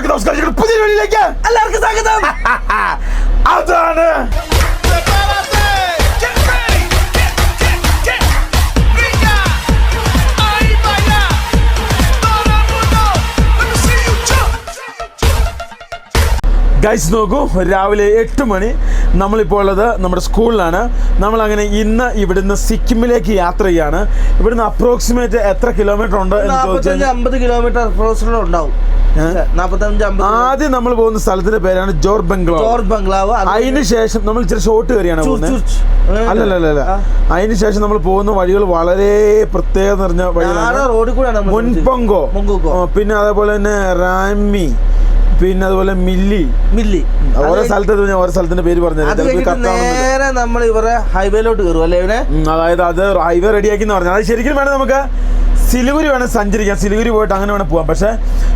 എല്ലാവർക്കും നമസ്കാരം. പുതിയ വീഡിയോയിലേക്ക് എല്ലാവർക്കും സ്വാഗതം. അതാണ് ഗൈസ്, നോക്കൂ, രാവിലെ 8 മണി. നമ്മളിപ്പോൾ ഉള്ളത് നമ്മുടെ സ്കൂളിലാണ്. നമ്മളങ്ങനെ ഇന്ന് ഇവിടുന്ന് സിക്കിമിലേക്ക് യാത്ര ചെയ്യാണ്. ഇവിടുന്ന് അപ്രോക്സിമേറ്റ് എത്ര കിലോമീറ്റർ ഉണ്ട് എന്ന് ചോദിച്ചാൽ 50 കിലോമീറ്റർ ഉണ്ടാവും. ആദ്യം നമ്മൾ പോകുന്ന സ്ഥലത്തിന്റെ പേരാണ് ജോർ ബംഗ്ലാവ്. അതിനുശേഷം നമ്മൾ ഇച്ചിരി ഷോർട്ട് കയറിയാണ് പോകുന്നത്. അല്ലല്ല, അതിനുശേഷം നമ്മൾ പോകുന്ന വഴികൾ വളരെ പ്രത്യേകത നിറഞ്ഞ വഴികളാണ്. മുൻപൊങ്കോ, പിന്നെ അതേപോലെ തന്നെ റാമി, പിന്നെ അതുപോലെ മില്ലി ഓരോ സ്ഥലത്തിന്റെ പേര് പറഞ്ഞു. നേരെ നമ്മൾ ഇവരെ ഹൈവേയിലോട്ട് കയറും അല്ലേ? അതായത് അത് ഹൈവേ റെഡിയാക്കി എന്ന് പറഞ്ഞാൽ അത് ശരിക്കും വേണം നമുക്ക് സിലിഗുരി വേണം സഞ്ചരിക്കാം. സിലിഗുരി പോയിട്ട് അങ്ങനെ വേണം പോകാം. പക്ഷേ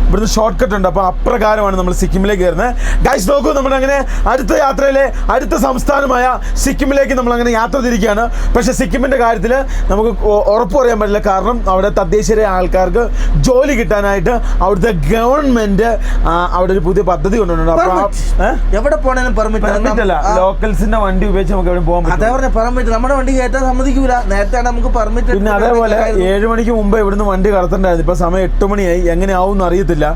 ഇവിടുന്ന് ഷോർട്ട് കട്ട് ഉണ്ട്. അപ്പോൾ അപ്രകാരമാണ് നമ്മൾ സിക്കിമിലേക്ക് കയറുന്നത്. ഗൈസ്, നോക്കൂ, നമ്മളങ്ങനെ അടുത്ത യാത്രയിലെ അടുത്ത സംസ്ഥാനമായ സിക്കിമിലേക്ക് നമ്മളങ്ങനെ യാത്ര തിരിക്കുകയാണ്. പക്ഷേ സിക്കിമിൻ്റെ കാര്യത്തിൽ നമുക്ക് ഉറപ്പ് പറയാൻ പറ്റില്ല. കാരണം അവിടെ തദ്ദേശീയ ആൾക്കാർക്ക് ജോലി കിട്ടാനായിട്ട് അവിടുത്തെ ഗവൺമെന്റ് അവിടെ ഒരു പുതിയ പദ്ധതി കൊണ്ടുവന്നിട്ടുണ്ട്. അപ്പോൾ എവിടെ പോകണേലും പെർമിറ്റ് അല്ല, ലോക്കൽസിന്റെ വണ്ടി ഉപയോഗിച്ച് നമുക്ക് എവിടെ പോകാൻ പറ്റും. പെർമിറ്റ് നമ്മുടെ വണ്ടി കയറ്റാൻ സമ്മതിക്കൂല. നേരത്തെ നമുക്ക് പെർമിറ്റ്. പിന്നെ അതേപോലെ 7 മണിക്ക് മുമ്പ് ഇവിടുന്ന് വണ്ടി കടത്തണ്ടായിരുന്നു. ഇപ്പൊ സമയം 8 മണിയായി. എങ്ങനെയാവും എന്ന് അറിയത്തില്ല.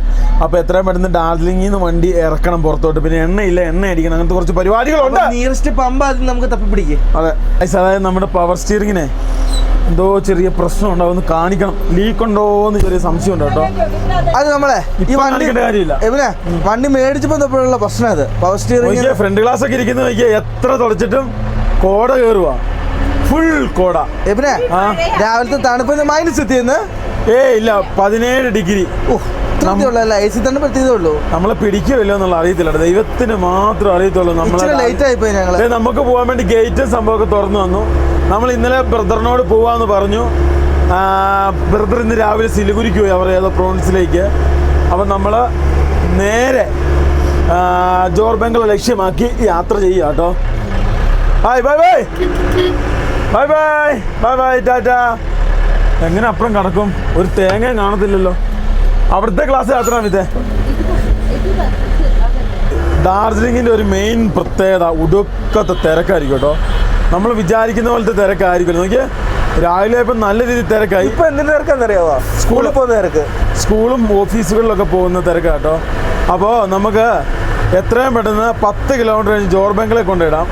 അപ്പൊ എത്രയും പെട്ടെന്ന് ഡാർജിലിംഗിൽ നിന്ന് വണ്ടി ഇറക്കണം പുറത്തോട്ട്. പിന്നെ എണ്ണയില്ല, എണ്ണ അടിക്കണം, അങ്ങനത്തെ കുറച്ച് പരിപാടികളുണ്ട്. നിയറസ്റ്റ് പമ്പ് ആദ്യം നമുക്ക് തപ്പിപ്പിടിക്കും. അതെ, അതായത് നമ്മുടെ പവർ സ്റ്റിയറിങ്ങിനെ എന്തോ ചെറിയ പ്രശ്നം ഉണ്ടാവും, കാണിക്കണം. ലീക്ക് ഉണ്ടോ എന്ന് ചെറിയ സംശയം ഉണ്ട് കേട്ടോ. അത് നമ്മളെ ഈ വണ്ടിയുടെ കാര്യമില്ല. വണ്ടി മേടിച്ചപ്പോൾ തൊട്ടുള്ള പ്രശ്നം അത് പവർ സ്റ്റിയറിംഗ്. ഫ്രണ്ട് ഗ്ലാസ് ഒക്കെ ഇരിക്കുന്ന നോക്കിയാൽ എത്ര തുടച്ചിട്ടും കോട കയറുക, ഫുൾ കോട. രാവിലത്തെ തണുപ്പ് മൈനസ് എത്തിയെന്ന് ഇല്ല, 17 ഡിഗ്രി. നമ്മളെ പിടിക്കുമല്ലോ എന്നുള്ള അറിയത്തില്ല. ദൈവത്തിന് മാത്രം അറിയത്തുള്ളൂ. നമുക്ക് പോകാൻ വേണ്ടി ഗേറ്റും സംഭവമൊക്കെ തുറന്നു വന്നു. നമ്മൾ ഇന്നലെ ബ്രദറിനോട് പോവാന്ന് പറഞ്ഞു. ബ്രദർ ഇന്ന് രാവിലെ സിലിഗുരിക്ക് പോയി, അവർ ഏതോ പ്രോവിൻസിലേക്ക്. അപ്പം നമ്മൾ നേരെ ജോർ ബംഗ്ലാവ് ലക്ഷ്യമാക്കി യാത്ര ചെയ്യുക കേട്ടോ. Bye bye bye bye bye bye bye Tata. എങ്ങനെ അപ്പുറം കടക്കും? ഒരു തേങ്ങ കാണത്തില്ലല്ലോ. അവിടുത്തെ ക്ലാസ് യാത്ര ഇതേ. ഡാർജിലിങ്ങിൻ്റെ ഒരു മെയിൻ പ്രത്യേകത ഒടുക്കത്തെ തിരക്കായിരിക്കും കേട്ടോ. നമ്മൾ വിചാരിക്കുന്ന പോലത്തെ തിരക്കായിരിക്കും. നോക്കിയാൽ രാവിലെ ഇപ്പം നല്ല രീതിയിൽ തിരക്കായി. ഇപ്പം എന്തിൻ്റെ തിരക്കാണെന്നറിയാവോ? സ്കൂളിൽ പോകുന്ന തിരക്ക്, സ്കൂളും ഓഫീസുകളിലൊക്കെ പോകുന്ന തിരക്കാണ് കേട്ടോ. അപ്പോൾ നമുക്ക് എത്രയും പെട്ടെന്ന് 10 കിലോമീറ്റർ കഴിഞ്ഞ് ജോർ ബംഗ്ലാവ് കൊണ്ടിടാം.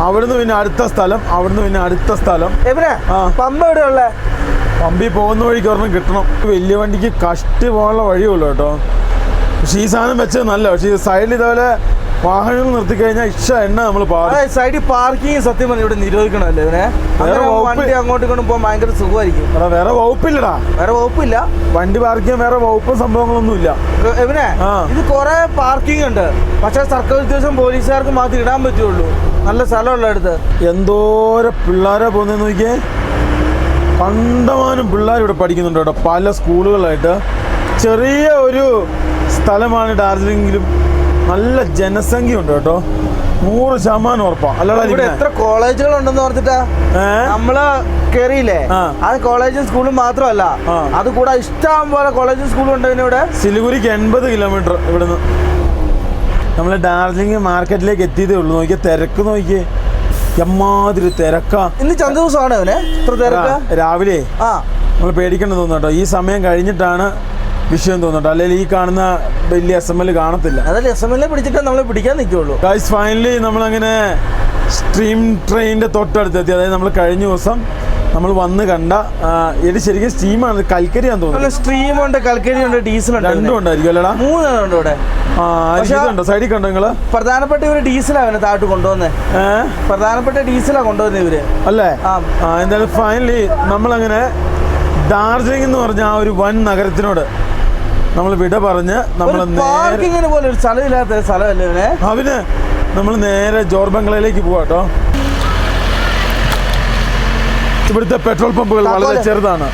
അവിടുന്ന് പിന്നെ അടുത്ത സ്ഥലം, അവിടുന്ന് പിന്നെ അടുത്ത സ്ഥലം. പമ്പ് എവിടെയുള്ള? പമ്പിൽ പോകുന്ന വഴിക്ക് ഒരെണ്ണം കിട്ടണം. വലിയ വണ്ടിക്ക് കഷ്ടി പോകാനുള്ള വഴിയുള്ളൂ കേട്ടോ. പക്ഷേ ഈ സാധനം വെച്ചത് നല്ല. പക്ഷേ ഈ സൈഡിൽ ഇതേപോലെ വാഹനങ്ങൾ നിർത്തി കഴിഞ്ഞാൽ എണ്ണ നമ്മൾ സൈഡിൽ പാർക്കിംഗ് സത്യം പറഞ്ഞാൽ ഇവിടെ നിരോധിക്കണമല്ലേ? വണ്ടി അങ്ങോട്ട് ഇങ്ങോട്ടും പോകാൻ ഭയങ്കര സുഖമായിരിക്കും. വേറെ വകുപ്പില്ലടാ. വേറെ വകുപ്പില്ല. വണ്ടി പാർക്ക് ചെയ്യാൻ വേറെ വകുപ്പും സംഭവങ്ങളൊന്നും ഇല്ല. ഇത് കുറെ പാർക്കിംഗ് ഉണ്ട്. പക്ഷെ സർക്കാർ ഉദ്യോഗസ്ഥൻ പോലീസുകാർക്ക് മാത്രം ഇടാൻ പറ്റുള്ളൂ. നല്ല സ്ഥലമുള്ള അടുത്ത്. എന്തോരം പിള്ളേരെ പോകുന്നതെന്ന് നോക്കിയേ. കണ്ടമാനം പിള്ളേർ ഇവിടെ പഠിക്കുന്നുണ്ട് കേട്ടോ, പല സ്കൂളുകളായിട്ട്. ചെറിയ ഒരു സ്ഥലമാണ് ഡാർജിലിംഗിലും. നല്ല ജനസംഖ്യ ഉണ്ട് കേട്ടോ, 100% ഉറപ്പാണ്. അല്ലാതെ ഇവിടെ എത്ര കോളേജുകൾ ഉണ്ടെന്ന് ഓർത്തിട്ടാ നമ്മള് കയറിയില്ലേ? അത് കോളേജും സ്കൂളും മാത്രമല്ല, അത് കൂടെ ഇഷ്ടം പോലെ കോളേജും സ്കൂളും ഉണ്ട് ഇവിടെ. സിലിഗുരിക്ക് 80 കിലോമീറ്റർ ഇവിടുന്ന്. നമ്മൾ ഡാർജിലിംഗ് മാർക്കറ്റിലേക്ക് എത്തിയതേ ഉള്ളൂ. നോക്കിയാൽ തിരക്ക് നോക്കിയേ, എമ്മാതിരി തിരക്കാ. ഇന്ന് ചന്ത ദിവസമാണ് അവന് ഇത്ര തിരക്ക്. രാവിലെ നമ്മൾ പേടിക്കേണ്ടത് തോന്നുന്നു കേട്ടോ. ഈ സമയം കഴിഞ്ഞിട്ടാണ് വിഷയം തോന്നുന്നുണ്ട്. അല്ലെങ്കിൽ ഈ കാണുന്ന വലിയ SML കാണത്തില്ല. അതല്ല, SML പിടിച്ചിട്ട് നമ്മളെ പിടിക്കാൻ നിൽക്കുള്ളൂ. ഗൈസ്, ഫൈനലി നമ്മളങ്ങനെ സ്ട്രീം ട്രെയിനിൻ്റെ തൊട്ടടുത്തെത്തി. അതായത് നമ്മൾ കഴിഞ്ഞ ദിവസം നമ്മൾ വന്ന് കണ്ട ഇത് ശരിക്കും സ്റ്റീമാണ്, കൽക്കരിയാന്ന് തോന്നുന്നു. സ്ട്രീം ഉണ്ട്, കൽക്കരി ഉണ്ട്, ഡീസൽ ഉണ്ട്. രണ്ടും ഉണ്ടായിരിക്കും അല്ലടാ? 3 ഉണ്ട് ഇവിടെ. ഇതുണ്ടോ സൈഡിൽ കണ്ടോ നിങ്ങള്? പ്രധാനപ്പെട്ട ഇവര് ഡീസലാണ് താഴോട്ട് കൊണ്ടുവന്നേ. പ്രധാനപ്പെട്ട ഡീസലാ കൊണ്ടുവന്നേ ഇവര് അല്ലേ? എന്തായാലും ഫൈനലി നമ്മളങ്ങനെ ഡാർജിലിംഗ് എന്ന് പറഞ്ഞ ആ ഒരു വൻ നഗരത്തിനോട് നമ്മൾ വിട പറഞ്ഞ് നമ്മൾ പാർക്കിങ്ങിന് പോലെ ഒരു സ്ഥലമില്ലാത്ത സ്ഥലമല്ലേ അവന്. നമ്മൾ നേരെ ജോർ ബംഗ്ലാവിലേക്ക് പോവാട്ടോ. ഇവിടുത്തെ പെട്രോൾ പമ്പുകൾ വളരെ ചെറുതാണ്.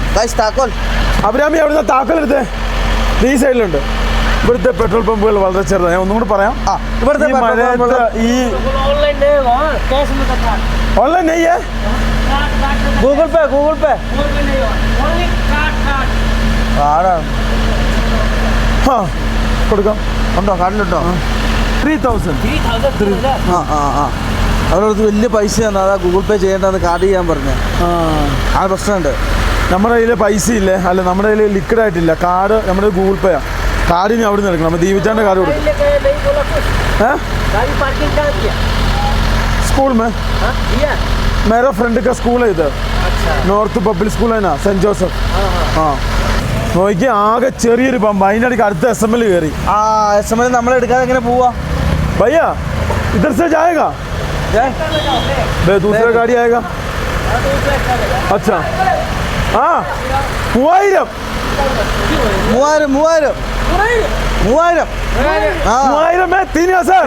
അഭിരാമി, അവിടുന്ന് താക്കോൽ എടുത്തേ. ഈ സൈഡിലുണ്ട്. ഇവിടുത്തെ പെട്രോൾ പമ്പുകൾ വളരെ ചെറുതാണ്. ഞാൻ ഒന്നും കൂടെ പറയാം. ഇവിടുത്തെ ഈ ഓൺലൈൻ നെയ്യേ, ഗൂഗിൾ പേ കൊടുക്കാം. ഉണ്ടോ കാർഡിലുണ്ടോ? 3000. അവരടുത്ത് വലിയ പൈസ തന്നു, അതാ ഗൂഗിൾ പേ ചെയ്യേണ്ടത് കാർഡ് ചെയ്യാൻ പറഞ്ഞു. ആ പ്രശ്നമുണ്ട്. നമ്മുടെ കയ്യിൽ പൈസ ഇല്ലേ, അല്ല നമ്മുടെ കയ്യിൽ ലിക്വിഡ് ആയിട്ടില്ല. കാർഡ് നമ്മുടെ ഗൂഗിൾ പേ ആണ്. കാർഡിന് അവിടെ നിന്ന് എടുക്കണം. നമ്മൾ ദീപിച്ചാൻ്റെ കാർഡ് കൊടുക്കും. स्कूल में मेरा फ्रेंड का स्कूल है इधर. നോർത്ത് പബ്ലിക് സ്കൂൾ है ना, സെന്റ് ജോസഫ്. നോക്കി ആകെ ചെറിയൊരു പമ്പ്, അതിൻ്റെ ഇടയ്ക്ക് അടുത്ത SML കയറി. SML നമ്മൾ എടുക്കാതെ എങ്ങനെ പോവാ? भैया इधर से जाएगा, दूसरा गाड़ी आएगा. अच्छा हाँ 3000 में 3000.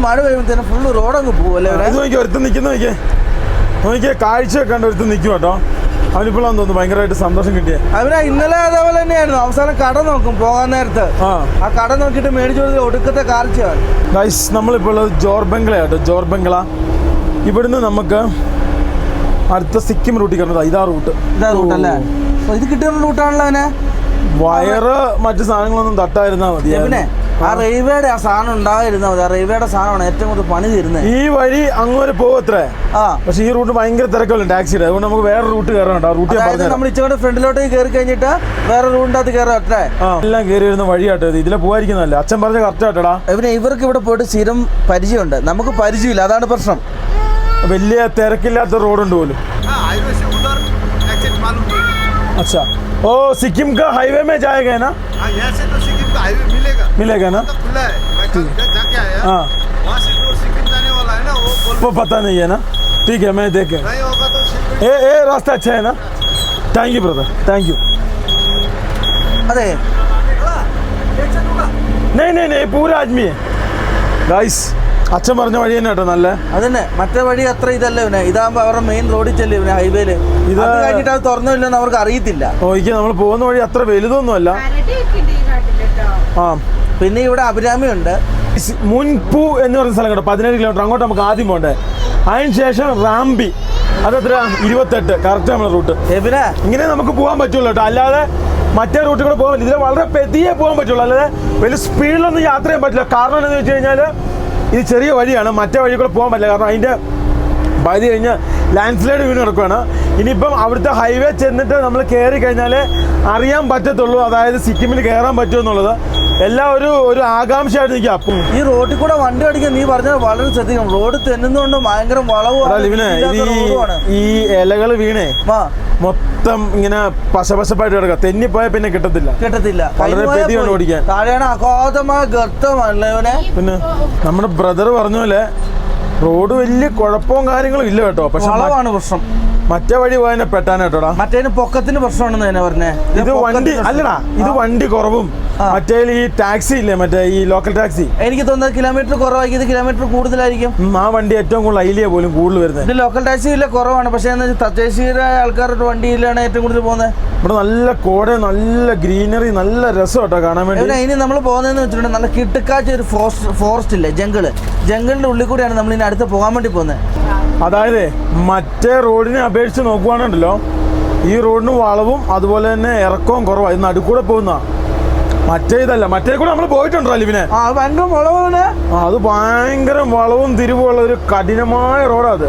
മഴ പെയ്യുമ്പോഴത്തേനും ഫുള്ള് റോഡങ്ങ് പോവല്ലേ. ഒരുത്ത് നിൽക്കുന്ന നോക്കിയേ, കാഴ്ച കണ്ട് ഒരുത്ത് നിൽക്കും കേട്ടോ. അവനിപ്പോഴാന്ന് തോന്നുന്നു ഭയങ്കരമായിട്ട് സന്തോഷം കിട്ടിയ. അവനാ ഇന്നലെ അതേപോലെ തന്നെയായിരുന്നു. അവസാനം കട നോക്കും പോകാൻ നേരത്ത്. ആ കട നോക്കിയിട്ട് മേടിച്ചു കൊടുത്ത് ഒടുക്കത്തെ കാഴ്ചയാണ്. ഗൈസ് നമ്മളിപ്പോൾ ഉള്ളത് ജോർബംഗ്ല കേട്ടോ. ജോർബംഗ്ല ഇവിടുന്ന് നമുക്ക് അടുത്ത സിക്കിം റൂട്ടിൽ കയറുന്നത്. ഇതാ റൂട്ടല്ലേ? ഇത് കിട്ടുന്ന റൂട്ടാണല്ലോ. അവനെ വയറ് മറ്റു സാധനങ്ങളൊന്നും തട്ടായിരുന്നാ മതി. പിന്നെ ആ റെയിൽവേയുടെ ആ സാധനം ഉണ്ടായിരുന്നാ മതി. ആ റെയിൽവേയുടെ സാധനമാണ് ഏറ്റവും കൂടുതൽ പണി തരുന്നത്. ഈ വഴി അങ്ങോട്ട് പോകത്രേ. പക്ഷെ ഈ റൂട്ട് ഭയങ്കര തിരക്കുള്ള ടാക്സിയുടെ, അതുകൊണ്ട് നമുക്ക് വേറെ റൂട്ട് കയറണ്ട. റൂട്ട് നമ്മൾ ഇച്ചോട്ട് ഫ്രണ്ടിലോട്ട് കയറി കഴിഞ്ഞിട്ട് വേറെ റൂട്ടിന്റെ അത് കയറട്ടെ. എല്ലാം കയറി വരുന്ന വഴിയാട്ടോ ഇത്. ഇതിലെ പോകാതിരിക്കുന്നതല്ല. അച്ഛൻ പറഞ്ഞ കറക്റ്റ് ആട്ടടാ. ഇവർക്ക് ഇവിടെ പോയിട്ട് സ്ഥിരം പരിചയമുണ്ട്, നമുക്ക് പരിചയമില്ല, അതാണ് പ്രശ്നം. വലിയ തിരക്കില്ലാത്ത റോഡുണ്ട് പോലും. अच्छा ओ सिक्किम का हाईवे में जाएगा ना? यहाँ से तो सिक्किम का हाईवे मिलेगा ना? खुला है, मैं कल जाके आया। वहाँ से तो सिक्किम जाने वाला है ना, वो पता नहीं है ना. ठीक है मैं देखे. नहीं होगा तो ए रास्ता अच्छा है ना. Thank you brother, thank you. अरे नहीं पूरा आदमी है गाइस. അച്ഛൻ പറഞ്ഞ വഴി തന്നെ കേട്ടോ നല്ല. അതന്നെ, മറ്റേ വഴി അത്ര ഇതല്ല. ഇവനെ ഇതാകുമ്പോ അവരുടെ മെയിൻ റോഡിൽ ചെല്ലും. ഇവനെ ഹൈവേയില് ഇത് കഴിഞ്ഞിട്ട് അത് തുറന്നില്ലെന്ന് അവർക്ക് അറിയത്തില്ല. നമ്മൾ പോകുന്ന വഴി അത്ര വലുതൊന്നും അല്ല. പിന്നെ ഇവിടെ അഭിരാമിയുണ്ട്. മുൻപൂ എന്ന് പറയുന്ന സ്ഥലം കേട്ടോ. 17 കിലോമീറ്റർ അങ്ങോട്ട് നമുക്ക് ആദ്യം പോകണ്ടേ. അതിന് ശേഷം റാംബി, അതെത്ര 28 കറക്റ്റ് നമ്മുടെ റൂട്ട്. ഇങ്ങനെ നമുക്ക് പോകാൻ പറ്റുള്ളൂ കേട്ടോ, അല്ലാതെ മറ്റേ റൂട്ടിൽ കൂടെ പോകാൻ പറ്റില്ല. ഇതിൽ വളരെ പെതിയെ പോകാൻ പറ്റുള്ളൂ, അല്ലാതെ വലിയ സ്പീഡിലൊന്നും യാത്ര ചെയ്യാൻ പറ്റില്ല. കാരണം എന്താണെന്ന് വെച്ച് കഴിഞ്ഞാൽ ഇത് ചെറിയ വഴിയാണ്, മറ്റേ വഴി കൂടെ പോകാൻ പറ്റില്ല. കാരണം അതിൻ്റെ പകുതി കഴിഞ്ഞാൽ ലാൻഡ് സ്ലൈഡ് വീണ് കിടക്കുകയാണ്. ഇനിയിപ്പം അവിടുത്തെ ഹൈവേ ചെന്നിട്ട് നമ്മൾ കയറി കഴിഞ്ഞാൽ അറിയാൻ പറ്റത്തുള്ളൂ, അതായത് സിക്കിമിൽ കയറാൻ പറ്റുമെന്നുള്ളത്. എല്ലാം ഒരു ആകാംക്ഷയായിട്ട് നിൽക്കുക. അപ്പം ഈ റോഡിൽ കൂടെ വണ്ടി ഓടിക്കാൻ നീ പറഞ്ഞാൽ വളരെ ശ്രദ്ധിക്കണം. റോഡ് തെന്നുന്നതുകൊണ്ട് ഭയങ്കര വളവാണ്. ഈ ഇലകൾ വീണേ മൊത്തം ഇങ്ങനെ പശപശപ്പായിട്ട് കിടക്കുക. തെന്നിപ്പോയാൽ പിന്നെ കിട്ടത്തില്ല. വളരെ പെതിയാണ് ഓടിക്കാൻ. താഴെയാണ് അഗാധമായ ഗർത്തമല്ലേ ഇവനെ. പിന്നെ നമ്മുടെ ബ്രദർ പറഞ്ഞ പോലെ റോഡ് വലിയ കുഴപ്പവും കാര്യങ്ങളും ഇല്ല കേട്ടോ. പക്ഷെ വളവാണ് പ്രശ്നം. മറ്റേ വഴി പോയതിനെ പെട്ടാനേട്ടോടാ. മറ്റേന് പൊക്കത്തിന് പ്രശ്നമാണെന്ന് തന്നെ പറഞ്ഞേ. ഇത് വണ്ടി അല്ലടാ, ഇത് വണ്ടി കുറവും. മറ്റേ ഈ ടാക്സി ഇല്ലേ, മറ്റേ ഈ ലോക്കൽ ടാക്സി, എനിക്ക് തോന്നുന്നത് കിലോമീറ്റർ കുറവായിരിക്കും, ഇത് കിലോമീറ്റർ കൂടുതലായിരിക്കും. ആ വണ്ടി ഏറ്റവും കൂടുതൽ ഐലിയ പോലും കൂടുതൽ വരുന്നത്. ഇത് ലോക്കൽ ടാക്സി ഇല്ല കുറവാണ്. പക്ഷേ തദ്ദേശീയരായ ആൾക്കാരുടെ വണ്ടിയിലാണ് ഏറ്റവും കൂടുതൽ പോകുന്നത്. ഇവിടെ നല്ല കോട, നല്ല ഗ്രീനറി, നല്ല രസം കേട്ടോ കാണാൻ വേണ്ടി. ഇനി നമ്മൾ പോകുന്നതെന്ന് വെച്ചിട്ടുണ്ടെങ്കിൽ നല്ല കിട്ടുക്കാച്ച ഒരു ഫോറസ്റ്റ് ഇല്ലേ, ജംഗിളിന്റെ ഉള്ളിൽ കൂടെയാണ് നമ്മൾ ഇനി അടുത്ത് പോകാൻ വേണ്ടി പോകുന്നത്. അതായത് മറ്റേ റോഡിനെ അപേക്ഷിച്ച് നോക്കുവാണുണ്ടല്ലോ, ഈ റോഡിന് വളവും അതുപോലെ തന്നെ ഇറക്കവും കുറവാണ്. ഇത് നടുക്കൂടെ പോകുന്ന മറ്റേ ഇതല്ല. മറ്റേ കൂടെ നമ്മൾ പോയിട്ടുണ്ടോ ലിവിനെ? ഭയങ്കര വളവാണ്. അത് ഭയങ്കര വളവും തിരിവുള്ള ഒരു കഠിനമായ റോഡാണ്. അത്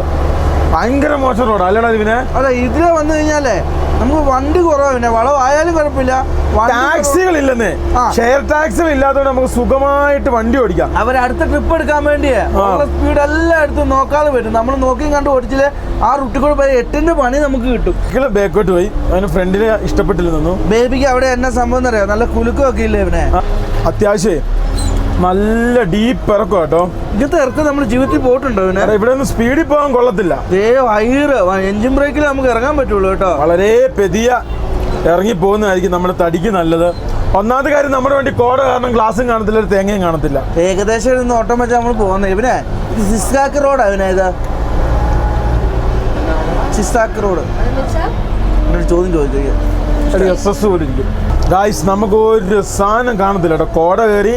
ഭയങ്കര മോശം റോഡാണ് അല്ലടാ ലിവിനെ? അതെ, ഇതിലെ വന്നു കഴിഞ്ഞാലേ നമുക്ക് വണ്ടി കുറവാ. പിന്നെ വളവായാലും കുഴപ്പമില്ല. ടാക്സികളില്ലെന്നേ, ഷെയർ ടാക്സികൾ ഇല്ലാത്തതുകൊണ്ട് നമുക്ക് സുഖമായിട്ട് വണ്ടി ഓടിക്കാം. അടുത്ത ട്രിപ്പ് എടുക്കാൻ വേണ്ടിയേ സ്പീഡ് എല്ലാം എടുത്ത് നോക്കാതെ പറ്റും. നമ്മൾ നോക്കിയും കണ്ട് ഓടിച്ചില്ലേ ആ റൂട്ടിൽ കൂടെ പോയി 8ന്റെ പണി നമുക്ക് കിട്ടും. ബാക്കോട്ട് പോയി അതിന് ഫ്രണ്ടില് ഇഷ്ടപ്പെട്ടില്ല തോന്നുന്നു. ബേബിക്ക് അവിടെ എന്നാ സംഭവം അറിയാം, നല്ല കുലുക്കമൊക്കെ ഇല്ലേ ഇവനെ. അത്യാവശ്യം നല്ല ഡീപ്പ് ഇറക്കും കേട്ടോ. ഇങ്ങനത്തെ ഇറക്കം നമ്മൾ ജീവിതത്തിൽ പോയിട്ടുണ്ടോ? ഇവിടെ ഒന്നും സ്പീഡിൽ പോകാൻ കൊള്ളത്തില്ല. എഞ്ചിൻ ബ്രേക്കിൽ നമുക്ക് ഇറങ്ങാൻ പറ്റുള്ളൂ കേട്ടോ. വളരെ പെതിയ ഇറങ്ങി പോകുന്നതായിരിക്കും നമ്മുടെ തടിക്ക് നല്ലത്. ഒന്നാമത്തെ കാര്യം, നമ്മുടെ വേണ്ടി കോട കാരണം ഗ്ലാസും കാണത്തില്ല, ഒരു തേങ്ങയും കാണത്തില്ല. ഏകദേശം ഓട്ടം വെച്ചാൽ നമ്മൾ പോകുന്നത്. ഇവനെ സിസ്കാക്ക് റോഡാ ഇവനെ. ഇത് ചിസാക്ക് റോഡ് എന്നൊരു ചോദ്യം ചോദിച്ചു. ഗായ്സ് നമുക്ക് ഒരു സാധനം കാണത്തില്ല കേട്ടോ. കോട കയറി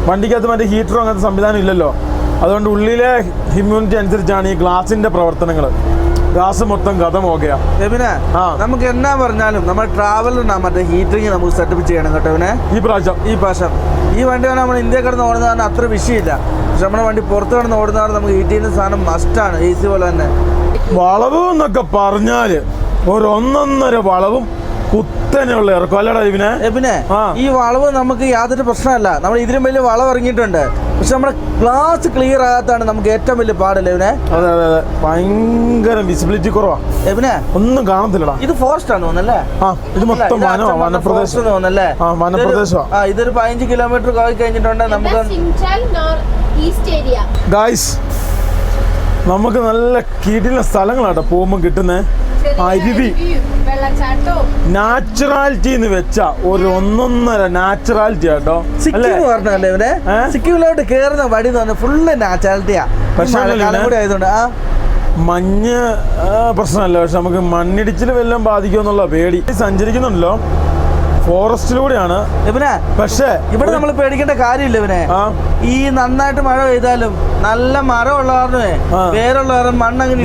വണ്ടിക്കകത്ത് മറ്റേ ഹീറ്ററോ അങ്ങനത്തെ സംവിധാനം ഇല്ലല്ലോ. അതുകൊണ്ട് ഉള്ളിലെ ഹ്യൂമിഡിറ്റി അനുസരിച്ചാണ് ഈ ഗ്ലാസിന്റെ പ്രവർത്തനങ്ങൾ. ഗ്ലാസ് മൊത്തം കഥമോകയാ. പിന്നെ നമുക്ക് എന്നാ പറഞ്ഞാലും നമ്മൾ ട്രാവലറിനാ മറ്റേ ഹീറ്ററിങ് നമുക്ക് സെറ്റപ്പ് ചെയ്യണം കേട്ടോ. പിന്നെ ഈ പ്രാവശ്യം ഈ വണ്ടി വേണം നമ്മൾ ഇന്ത്യ കിടന്ന് ഓടുന്നതാണ് അത്ര വിഷയമില്ല. പക്ഷെ നമ്മുടെ വണ്ടി പുറത്ത് കിടന്ന് ഓടുന്നതാണ് നമുക്ക് ഹീറ്റ് ചെയ്യുന്ന സാധനം മസ്റ്റാണ്. AC പോലെ തന്നെ വളവ് എന്നൊക്കെ പറഞ്ഞാല് ഒരു 1.5 വളവും കുത്തനെയുള്ള ഇറക്കും അല്ലടാ ഇവനെ. പിന്നെ ഈ വളവ് നമുക്ക് യാതൊരു പ്രശ്നമല്ല. നമ്മൾ ഇതിലും വലിയ വളവ് ഇറങ്ങിയിട്ടുണ്ട്. പക്ഷെ നമ്മുടെ ഗ്ലാസ് ക്ലിയർ ആകാത്താണ് നമുക്ക് ഏറ്റവും വലിയ പാടല്ലേ ഇവനെ. അതെ അതെ അതെ, ഭയങ്കര വിസിബിലിറ്റി കുറവാ. പിന്നെ ഒന്നും കാണത്തില്ലടാ. ഇത് ഫോറസ്റ്റ് ആണ് തോന്നുന്നല്ലേ? ഇത് മൊത്തം വനപ്രദേശം തോന്നുന്നല്ലേ? വനപ്രദേശമാണ്. ഇതൊരു 15 കിലോമീറ്റർ പോയി കഴിഞ്ഞിട്ടുണ്ട് നമുക്ക്. ഗായ്സ് നമുക്ക് നല്ല കിടിലൻ സ്ഥലങ്ങളാട്ടോ പോകുമ്പോൾ കിട്ടുന്നത്. അരുവി നാച്ചുറാലിറ്റി എന്ന് വെച്ച ഒരു 1.5 നാച്ചുറാലിറ്റി ആട്ടോ. സിക്കിം പറഞ്ഞല്ലേ ഇവനെ? സിക്കിമിലോട്ട് കേറുന്ന വഴി എന്ന് ഫുള്ള് നാച്ചുറാലിറ്റിയാ. പക്ഷെ ആയതുകൊണ്ട് മഞ്ഞ് പ്രശ്നമല്ല. പക്ഷെ നമുക്ക് മണ്ണിടിച്ചിൽ വല്ലതും ബാധിക്കുമെന്നുള്ള പേടി. സഞ്ചരിക്കുന്നുണ്ടല്ലോ ഫോറസ്റ്റിലൂടെയാണ്. പക്ഷേ ഇവിടെ നമ്മൾ പേടിക്കേണ്ട കാര്യമില്ല. ഇവനെ ഈ നന്നായിട്ട് മഴ പെയ്താലും നല്ല മരമുള്ള കാരണമേ വേറുള്ള കാരണം മണ്ണങ്ങനെ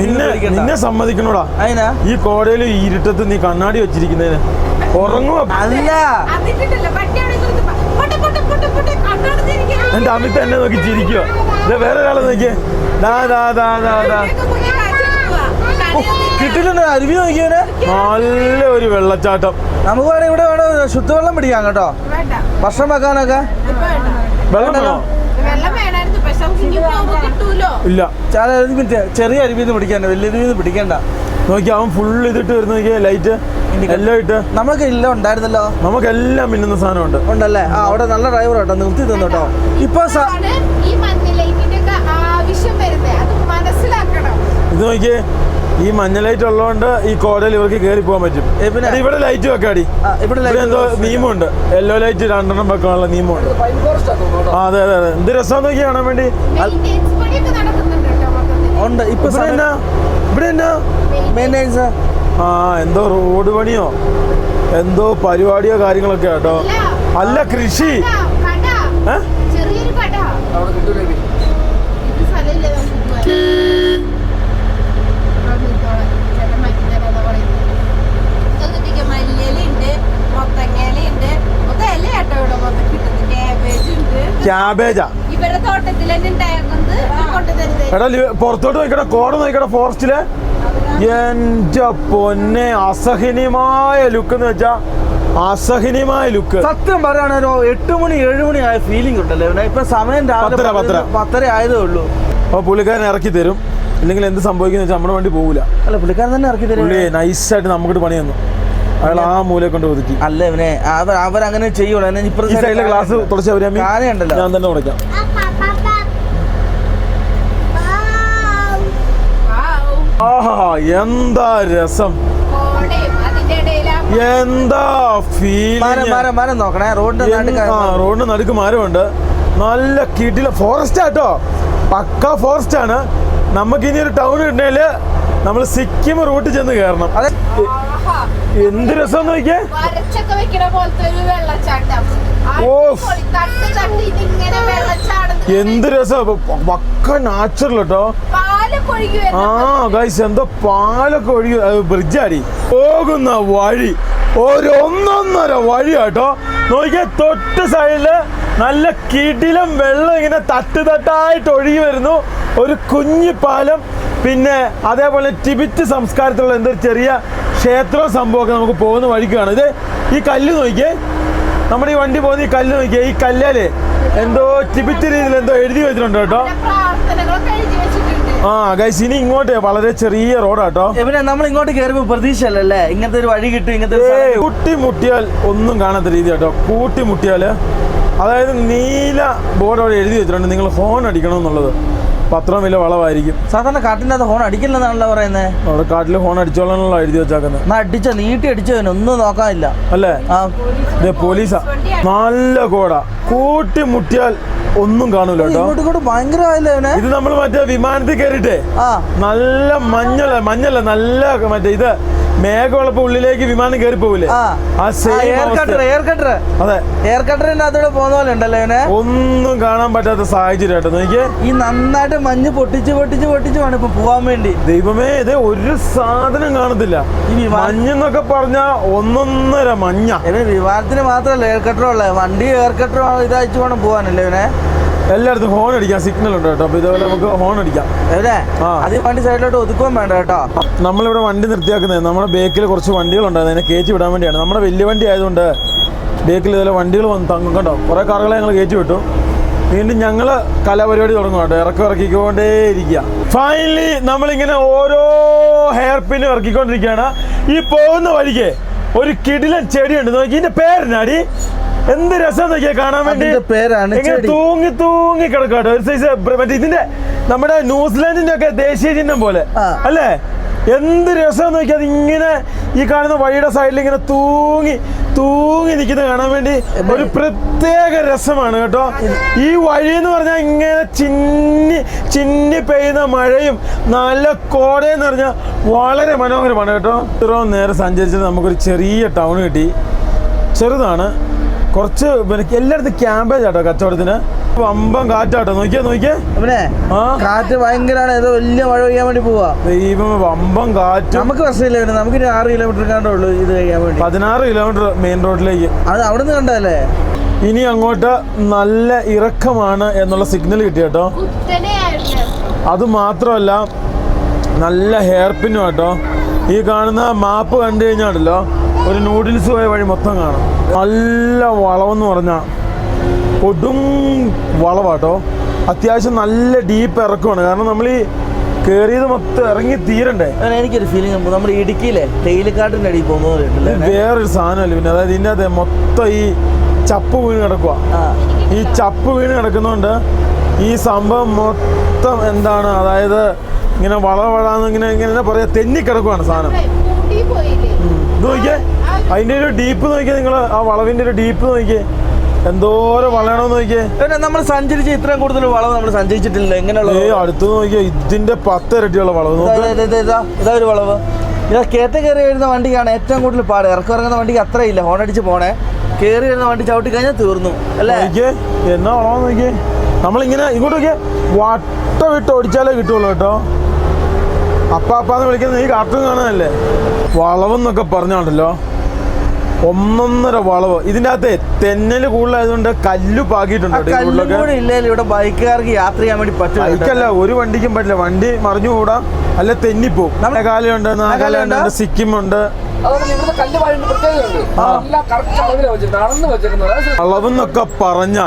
നിന്നെ സമ്മതിക്കണോടാ. അതിനാ ഈ കോടയിൽ ഇരുട്ടത്ത് നീ കണ്ണാടി വെച്ചിരിക്കുന്നതിന് ഉറങ്ങുക അല്ല. എന്റെ അമിത് എന്നെ നോക്കി ചിരിക്കുക. വേറെ ഒരാളെ നോക്കിയേ. കിട്ടിയിട്ടുണ്ട് അരുവി നോക്കിയവന്. നല്ല ഒരു വെള്ളച്ചാട്ടം. നമുക്ക് വേണേ ഇവിടെ വേണോ ശുദ്ധവെള്ളം പിടിക്കാം കേട്ടോ. ഭക്ഷണം വെക്കാനൊക്കെ വെള്ളം വേണോ? ഇല്ല, ചെറിയ അരുവിന്ന് പിടിക്കാൻ, വലിയ അരുവിന്ന് പിടിക്കണ്ട. നോക്കി അവൻ ഫുള്ള് ഇതിട്ട് വരുന്ന നോക്കിയാ ലൈറ്റ് എല്ലാം ഇട്ട്. നമുക്ക് എല്ലാം ഉണ്ടായിരുന്നല്ലോ. നമുക്കെല്ലാം മിന്നുന്ന സാധനം ഉണ്ടല്ലേ? അവിടെ നല്ല ഡ്രൈവർ കേട്ടോ, നിർത്തി തന്നു കേട്ടോ. ഇപ്പൊ ഇത് നോക്കിയേ, ഈ മഞ്ഞ ലൈറ്റ് ഉള്ളതുകൊണ്ട് ഈ കോടയിൽ ഇവർക്ക് കയറി പോകാൻ പറ്റും. ഇവിടെ ലൈറ്റ് വെക്കാടി. ഇവിടെ എന്തോ നിയമമുണ്ട്, യെല്ലോ ലൈറ്റ് 2 വെക്കാനുള്ള നിയമമുണ്ട്. അതെ അതെ അതെ, എന്ത് രസം നോക്കി കാണാൻ വേണ്ടി ഉണ്ട്. ഇപ്പൊ ഇവിടെ എന്നാ എന്തോ റോഡ് പണിയോ എന്തോ പരിപാടിയോ കാര്യങ്ങളൊക്കെ കേട്ടോ. അല്ല കൃഷി. ക്യാബേജാ എടാ. പുറത്തോട്ട് നോക്കണ, കോട നോക്കണ ഫോറസ്റ്റില്. എന്റെ പൊന്നെ, അസഹനീയമായ ലുക്ക് എന്ന് വെച്ചാ അസഹനീയമായ ലുക്ക്. സത്യം പറയുകയാണോ 8 മണി 7 മണി ആയ ഫീലിംഗ് ഉണ്ടല്ലോ. ഇപ്പൊ സമയം 10:30 ആയതേ ഉള്ളൂ. അപ്പൊ പുള്ളിക്കാരൻ ഇറക്കി തരും. ഇല്ലെങ്കിൽ എന്ത് സംഭവിക്കുന്ന വെച്ചാൽ നമ്മുടെ വണ്ടി പോകൂല. അല്ല, പുള്ളിക്കാരൻ തന്നെ ഇറക്കി തരും. നൈസായിട്ട് നമുക്കിട്ട് പണി തന്നു. അയാൾ ആ മൂലയെ കൊണ്ട് ഒതുക്കി. അല്ല ഇവനെ അവരങ്ങനെ ചെയ്യൂല. ഗ്ലാസ് തുടച്ച ഉണ്ടല്ലോ, ഞാൻ തന്നെ തുടയ്ക്കാം. ആഹാ, എന്താ രസം, എന്താ ഫീലിംഗ്. മരം നോക്കണേ, റോഡിന് നടുക്ക് മരമുണ്ട്. നല്ല കിടില ഫോറസ്റ്റ് ആട്ടോ, പക്ക ഫോറസ്റ്റ് ആണ്. നമുക്കിനി ഒരു ടൗൺ കിട്ടണേല് നമ്മൾ സിക്കിം റൂട്ടിൽ ചെന്ന് കയറണം. അതെ, എന്ത് രസം നോക്കിയേ. എന്ത് രസം, പക്ക നാച്ചുറൽ കേട്ടോ. ഗൈസ്, എന്തോ പാലൊക്കെ ഒഴുകി. ബ്രിഡ്ജാടി പോകുന്ന വഴി ഒരു 1.5 വഴി കേട്ടോ. നോക്കിയേ, തൊട്ട് സൈഡില് നല്ല കിടിലം വെള്ളം ഇങ്ങനെ തട്ടായിട്ട് ഒഴുകി വരുന്നു. ഒരു കുഞ്ഞി പാലം. പിന്നെ അതേപോലെ ടിബറ്റ് സംസ്കാരത്തിലുള്ള എന്തൊരു ചെറിയ ക്ഷേത്രവും സംഭവമൊക്കെ നമുക്ക് പോകുന്ന വഴിക്കാണ്. ഇത് ഈ കല്ല് നോക്കിയേ, നമ്മുടെ ഈ വണ്ടി പോകുന്ന ഈ കല്ല് നോക്കിയേ. ഈ കല്ലേല് എന്തോ ടിബറ്റ് രീതിയിൽ എന്തോ എഴുതി വെച്ചിട്ടുണ്ട് കേട്ടോ. ഗൈസ്, ഇനി ഇങ്ങോട്ട് വളരെ ചെറിയ റോഡാട്ടോ. നമ്മൾ ഇങ്ങോട്ട് കയറുമ്പോ പ്രതീക്ഷയല്ലേ ഇങ്ങനത്തെ ഒരു വഴി കിട്ടും. ഇങ്ങനത്തെ കൂട്ടിമുട്ടിയാൽ ഒന്നും കാണാത്ത രീതി കേട്ടോ. കൂട്ടിമുട്ടിയാല്, അതായത് നീല ബോർഡ് അവിടെ എഴുതി വെച്ചിട്ടുണ്ട്, നിങ്ങൾ ഹോൺ അടിക്കണം എന്നുള്ളത്. അത്രയും വലിയ വളവായിരിക്കും. സാധാരണ കാട്ടിൻ്റെ അത് ഹോൺ അടിക്കില്ലെന്നാണല്ലോ പറയുന്നത്. അവിടെ കാട്ടിൽ ഹോൺ അടിച്ചോളാനുള്ള എഴുതി വെച്ചേക്കുന്നത്. എന്നാ അടിച്ചോ, നീട്ടി അടിച്ചോ, ഒന്നും നോക്കാനില്ല അല്ലേ? പോലീസാ. നല്ല കോട, കൂട്ടി മുട്ടിയാൽ ഒന്നും കാണൂല കേട്ടോ. ഇങ്ങോട്ട് ഭയങ്കരമായില്ലേ ഇത് നമ്മൾ മറ്റേ വിമാനത്തിൽ കയറിയിട്ടേ നല്ല മഞ്ഞല്ല നല്ല മറ്റേ ഇത് മേഘമുള്ളപ്പോ ഉള്ളിലേക്ക് വിമാനം കയറി പോവില്ലേ? അതെ, എയർ കട്ടറിനകത്തൂടെ പോകുന്ന പോലെ ഉണ്ടല്ലോ ഇവനെ. ഒന്നും കാണാൻ പറ്റാത്ത സാഹചര്യം കേട്ടോ. നോക്കിയേ, ഈ നന്നായിട്ട് മഞ്ഞ് പൊട്ടിച്ച് വേണം ഇപ്പൊ പോവാൻ വേണ്ടി. ദൈവമേ, ഇത് ഒരു സാധനം കാണത്തില്ല. ഈ മഞ്ഞെന്നൊക്കെ പറഞ്ഞാ ഒന്നൊന്നര മഞ്ഞ. വിമാനത്തിന് മാത്രമല്ല എയർ കട്ടറും ഉള്ളത്, വണ്ടി എയർ കട്ടറും ഇതയച്ചു വേണം പോവാനല്ലേ ഇവനെ. എല്ലായിടത്തും ഹോൺ അടിക്കാം, സിഗ്നൽ ഉണ്ട് കേട്ടോ. അപ്പൊ ഇതുപോലെ നമുക്ക് ഹോൺ അടിക്കാം. അത് വണ്ടി സൈഡിലോട്ട് ഒതുക്കുകയും വേണ്ട കേട്ടോ. നമ്മളിവിടെ വണ്ടി നിർത്തിയാക്കുന്നത് നമ്മുടെ ബേക്കിൽ കുറച്ച് വണ്ടികളുണ്ടായിരുന്നു, അതിനെ കയറ്റി വിടാൻ വേണ്ടിയാണ്. നമ്മുടെ വലിയ വണ്ടി ആയതുകൊണ്ട് ബേക്കിൽ ഇതുപോലെ വണ്ടികൾ വന്ന് തങ്ങും കേട്ടോ. കുറേ കാറുകളെ ഞങ്ങൾ കയറ്റി വിട്ടു. വീണ്ടും ഞങ്ങൾ കലാപരിപാടി തുടങ്ങും കേട്ടോ. ഇറക്കിക്കൊണ്ടേ ഇരിക്കുക. ഫൈനലി നമ്മളിങ്ങനെ ഓരോ ഹെയർ പിന്നും ഇറക്കിക്കൊണ്ടിരിക്കുകയാണ്. ഈ പോകുന്ന വഴിക്ക് ഒരു കിടിലൻ ചെടിയുണ്ട്. നോക്കി, ഇതിന്റെ പേരെന്നാടി? എന്ത് രസം നോക്കിയാ കാണാൻ വേണ്ടി. ഇങ്ങനെ തൂങ്ങി തൂങ്ങി കിടക്കാട്ടോ. ഒരു സൈസ് മറ്റേ ഇതിന്റെ നമ്മുടെ ന്യൂസിലാൻഡിന്റെ ഒക്കെ ദേശീയ ചിഹ്നം പോലെ അല്ലേ? എന്ത് രസം നോക്കിയാൽ ഇങ്ങനെ ഈ കാണുന്ന വഴിയുടെ സൈഡിൽ ഇങ്ങനെ തൂങ്ങി തൂങ്ങി നിൽക്കുന്നത് കാണാൻ വേണ്ടി ഒരു പ്രത്യേക രസമാണ് കേട്ടോ. ഈ വഴി എന്ന് പറഞ്ഞാൽ ഇങ്ങനെ ചിന്നി പെയ്യുന്ന മഴയും നല്ല കോടയെന്ന് പറഞ്ഞാൽ വളരെ മനോഹരമാണ് കേട്ടോ. ഇത്രയും നേരം സഞ്ചരിച്ചത് നമുക്കൊരു ചെറിയ ടൗൺ കിട്ടി. ചെറുതാണ്, കുറച്ച് എല്ലായിടത്തും ക്യാമ്പേജ് ആട്ടോ കച്ചവടത്തിന്. വമ്പം കാറ്റാട്ടോ. നോക്കിയേ കാറ്റ് ഭയങ്കരമാണ്. ഏതോ വലിയ മഴ പെയ്യാൻ വേണ്ടി പോവാ. ദൈവം, വമ്പം കാറ്റ്. നമുക്ക് പ്രശ്നമില്ല, നമുക്ക് 6 കിലോമീറ്റർ കണ്ടേ ഉള്ളൂ ഇത് കഴിയാൻ വേണ്ടി. 16 കിലോമീറ്റർ മെയിൻ റോഡിലേക്ക്. അത് അവിടെ നിന്ന് കണ്ടല്ലേ. ഇനി അങ്ങോട്ട് നല്ല ഇറക്കമാണ് എന്നുള്ള സിഗ്നൽ കിട്ടി കേട്ടോ. അത് മാത്രമല്ല നല്ല ഹെയർ പിന്നും കേട്ടോ. ഈ കാണുന്ന മാപ്പ് കണ്ടു കഴിഞ്ഞാണല്ലോ ഒരു നൂഡിൽസ് പോയ വഴി മൊത്തം കാണും. നല്ല വളവെന്ന് പറഞ്ഞാൽ കൊടും വളവാട്ടോ. അത്യാവശ്യം നല്ല ഡീപ്പ് ഇറക്കമാണ്. കാരണം നമ്മൾ ഈ കയറിയത് മൊത്തം ഇറങ്ങി തീരണ്ടേ. എനിക്കൊരു ഫീലിംഗ് നമ്മുടെ ഇടുക്കിയിലെ തേയിലക്കാട്ടിൻ്റെ അടിയിൽ പോകുന്നത് വേറൊരു സാധനമല്ല പിന്നെ. അതായത് ഇതിൻ്റെ അകത്ത് മൊത്തം ഈ ചപ്പ് വീണ് കിടക്കുക. ഈ ചപ്പ് വീണ് കിടക്കുന്നതുകൊണ്ട് ഈ സംഭവം മൊത്തം എന്താണ്, അതായത് ഇങ്ങനെ വളവളാന്ന് ഇങ്ങനെ പറയാ തെന്നിക്കിടക്കുവാണ് സാധനം. ഇത് നോക്കിയേ, അതിന്റെ ഒരു ഡീപ്പ് നോക്കിയേ നിങ്ങൾ. ആ വളവിന്റെ ഒരു ഡീപ്പ് നോക്കിയേ, എന്തോരം വളയണമെന്ന് നോക്കിയേ. നമ്മൾ സഞ്ചരിച്ച് ഇത്രയും കൂടുതൽ വളവ് നമ്മൾ സഞ്ചരിച്ചിട്ടില്ല. എങ്ങനെയുള്ള അടുത്ത് നോക്കിയേ, ഇതിന്റെ 10 ഇരട്ടിയുള്ള വളവ്. ഇതാ ഒരു വളവ്. ഇതാ കയറ്റം കയറി വരുന്ന വണ്ടിക്കാണ് ഏറ്റവും കൂടുതൽ പാട്. ഇറങ്ങുന്ന വണ്ടിക്ക് അത്രയില്ല, ഹോണടിച്ച് പോണേ. കയറി വരുന്ന വണ്ടി ചവിട്ടി കഴിഞ്ഞാൽ തീർന്നു അല്ലേ. എന്നാ വളവെന്ന് നോക്കിയേ. നമ്മളിങ്ങനെ ഇങ്ങോട്ട് നോക്കിയേ, വട്ടം വിട്ട് ഓടിച്ചാലേ കിട്ടുള്ളൂ കേട്ടോ. അപ്പാന്ന് വിളിക്കുന്നത് ഈ കാർട്ടൂൺ കാണാനല്ലേ. വളവെന്നൊക്കെ പറഞ്ഞാണ്ടല്ലോ ഒന്നൊന്നര വളവ്. ഇതിൻ്റെ അകത്ത് തെന്നല് കൂടുതലായതുകൊണ്ട് കല്ല് പാകിയിട്ടുണ്ട്. ഇവിടെ ബൈക്കുകാർക്ക് യാത്ര ചെയ്യാൻ വേണ്ടി പറ്റും. ബൈക്കല്ല, ഒരു വണ്ടിക്കും പറ്റില്ല. വണ്ടി മറിഞ്ഞുകൂടാ, അല്ല തെന്നിപ്പോവും. മേഘാലയുണ്ട്, നാഗാലാൻഡ് ഉണ്ട്, സിക്കിം ഉണ്ട്. വളവെന്നൊക്കെ പറഞ്ഞ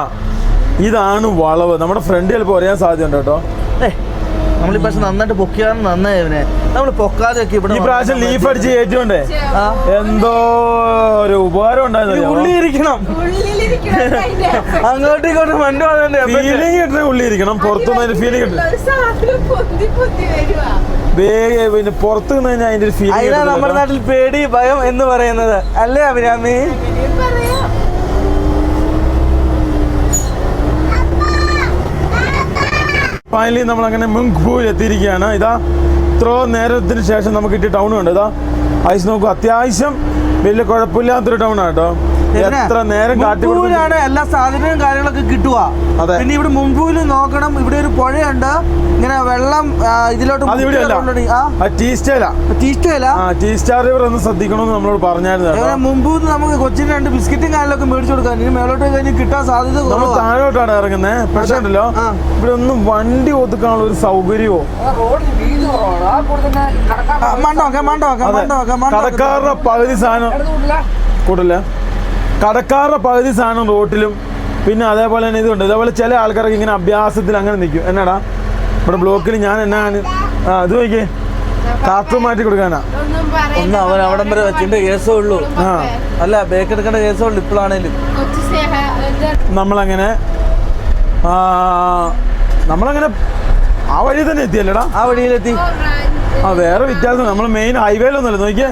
ഇതാണ് വളവ്. നമ്മുടെ ഫ്രണ്ട് ചിലപ്പോൾ അറിയാൻ സാധ്യതയുണ്ട് കേട്ടോ. നമ്മളിപ്പോ നന്നായിട്ട് പൊക്കിയാണ് നന്നായി. നമ്മൾ പൊക്കാതെ ഈ പ്രാവശ്യം ലീഫ് അടിച്ച് കയറ്റുകൊണ്ടേ എന്തോ ഒരു ഉപകാരം ഉണ്ടായിരുന്നു. ഉള്ളിയിരിക്കണം, അങ്ങോട്ടും ഇങ്ങോട്ടും വണ്ടി ഫീലിംഗ് കിട്ടുന്ന ഉള്ളിയിരിക്കണം. പുറത്തുനിന്ന് ഫീലിംഗ് കിട്ടും. പിന്നെ പുറത്തു നിന്ന് കഴിഞ്ഞാൽ അതിന്റെ ഒരു ഫീലിംഗ്. നമ്മുടെ നാട്ടിൽ പേടി ഭയം എന്ന് പറയുന്നത് അല്ലേ അഭിരാമി? ഫൈനലി നമ്മളങ്ങനെ മുങ്പൂയിൽ എത്തിയിരിക്കുകയാണ്. ഇതാ ഇത്രയും നേരത്തിന് ശേഷം നമുക്ക് കിട്ടിയ ടൗൺ ഉണ്ട്. ഇതാ ഐസ് നോക്കൂ, അത്യാവശ്യം വലിയ കുഴപ്പമില്ലാത്തൊരു ടൗൺ ആട്ടോ. എത്ര നേരം കാട്ടിലാണ് എല്ലാ സാധനവും കാര്യങ്ങളൊക്കെ കിട്ടുക. പിന്നെ ഇവിടെ മുമ്പൂരിൽ നോക്കണം, ഇവിടെ ഒരു പുഴയുണ്ട്, ഇങ്ങനെ വെള്ളം ഇതിലോട്ട്. ടീ സ്റ്റാർ റിവർ ഒന്ന് ശ്രദ്ധിക്കണമെന്ന് നമ്മളോട് പറഞ്ഞായിരുന്നു. മുമ്പൂന്ന് നമുക്ക് കൊച്ചിന് 2 ബിസ്ക്കറ്റും കാര്യങ്ങളൊക്കെ മേടിച്ചു കൊടുക്കാൻ. ഇനി മേലോട്ട് കഴിഞ്ഞ് കിട്ടാൻ സാധ്യത. നമ്മൾ താഴോട്ടാണ് ഇറങ്ങുന്നത്. പക്ഷേ ഉണ്ടല്ലോ ഇവിടെ ഒന്നും വണ്ടി ഒതുക്കാനുള്ള ഒരു സൗകര്യമോ. കടക്കാരുടെ പകുതി സാധനം കൂട്ടില്ല. കടക്കാരുടെ പകുതി സാധനം റോട്ടിലും. പിന്നെ അതേപോലെ തന്നെ ഇതുണ്ട്. ഇതേപോലെ ചില ആൾക്കാരൊക്കെ ഇങ്ങനെ അഭ്യാസത്തിൽ അങ്ങനെ നിൽക്കും. എന്നാടാ ഇവിടെ ബ്ലോക്കിൽ ഞാൻ എന്നാണ് ഇത് നോക്കിയേ, കാർട്ടൂൺ മാറ്റി കൊടുക്കാനാ. ഒന്ന് അവൻ അവിടം വരെ വെച്ചിട്ട് കേസേ ഉള്ളൂ. അല്ല ബേക്ക് എടുക്കേണ്ട കേസേ ഉള്ളൂ ഇപ്പോഴാണേലും. നമ്മളങ്ങനെ ആ വഴി തന്നെ എത്തിയല്ലേടാ? ആ വഴിയിലെത്തി. ആ വേറെ വ്യത്യാസം, നമ്മൾ മെയിൻ ഹൈവേയിലൊന്നുമല്ല. നോക്കിയേ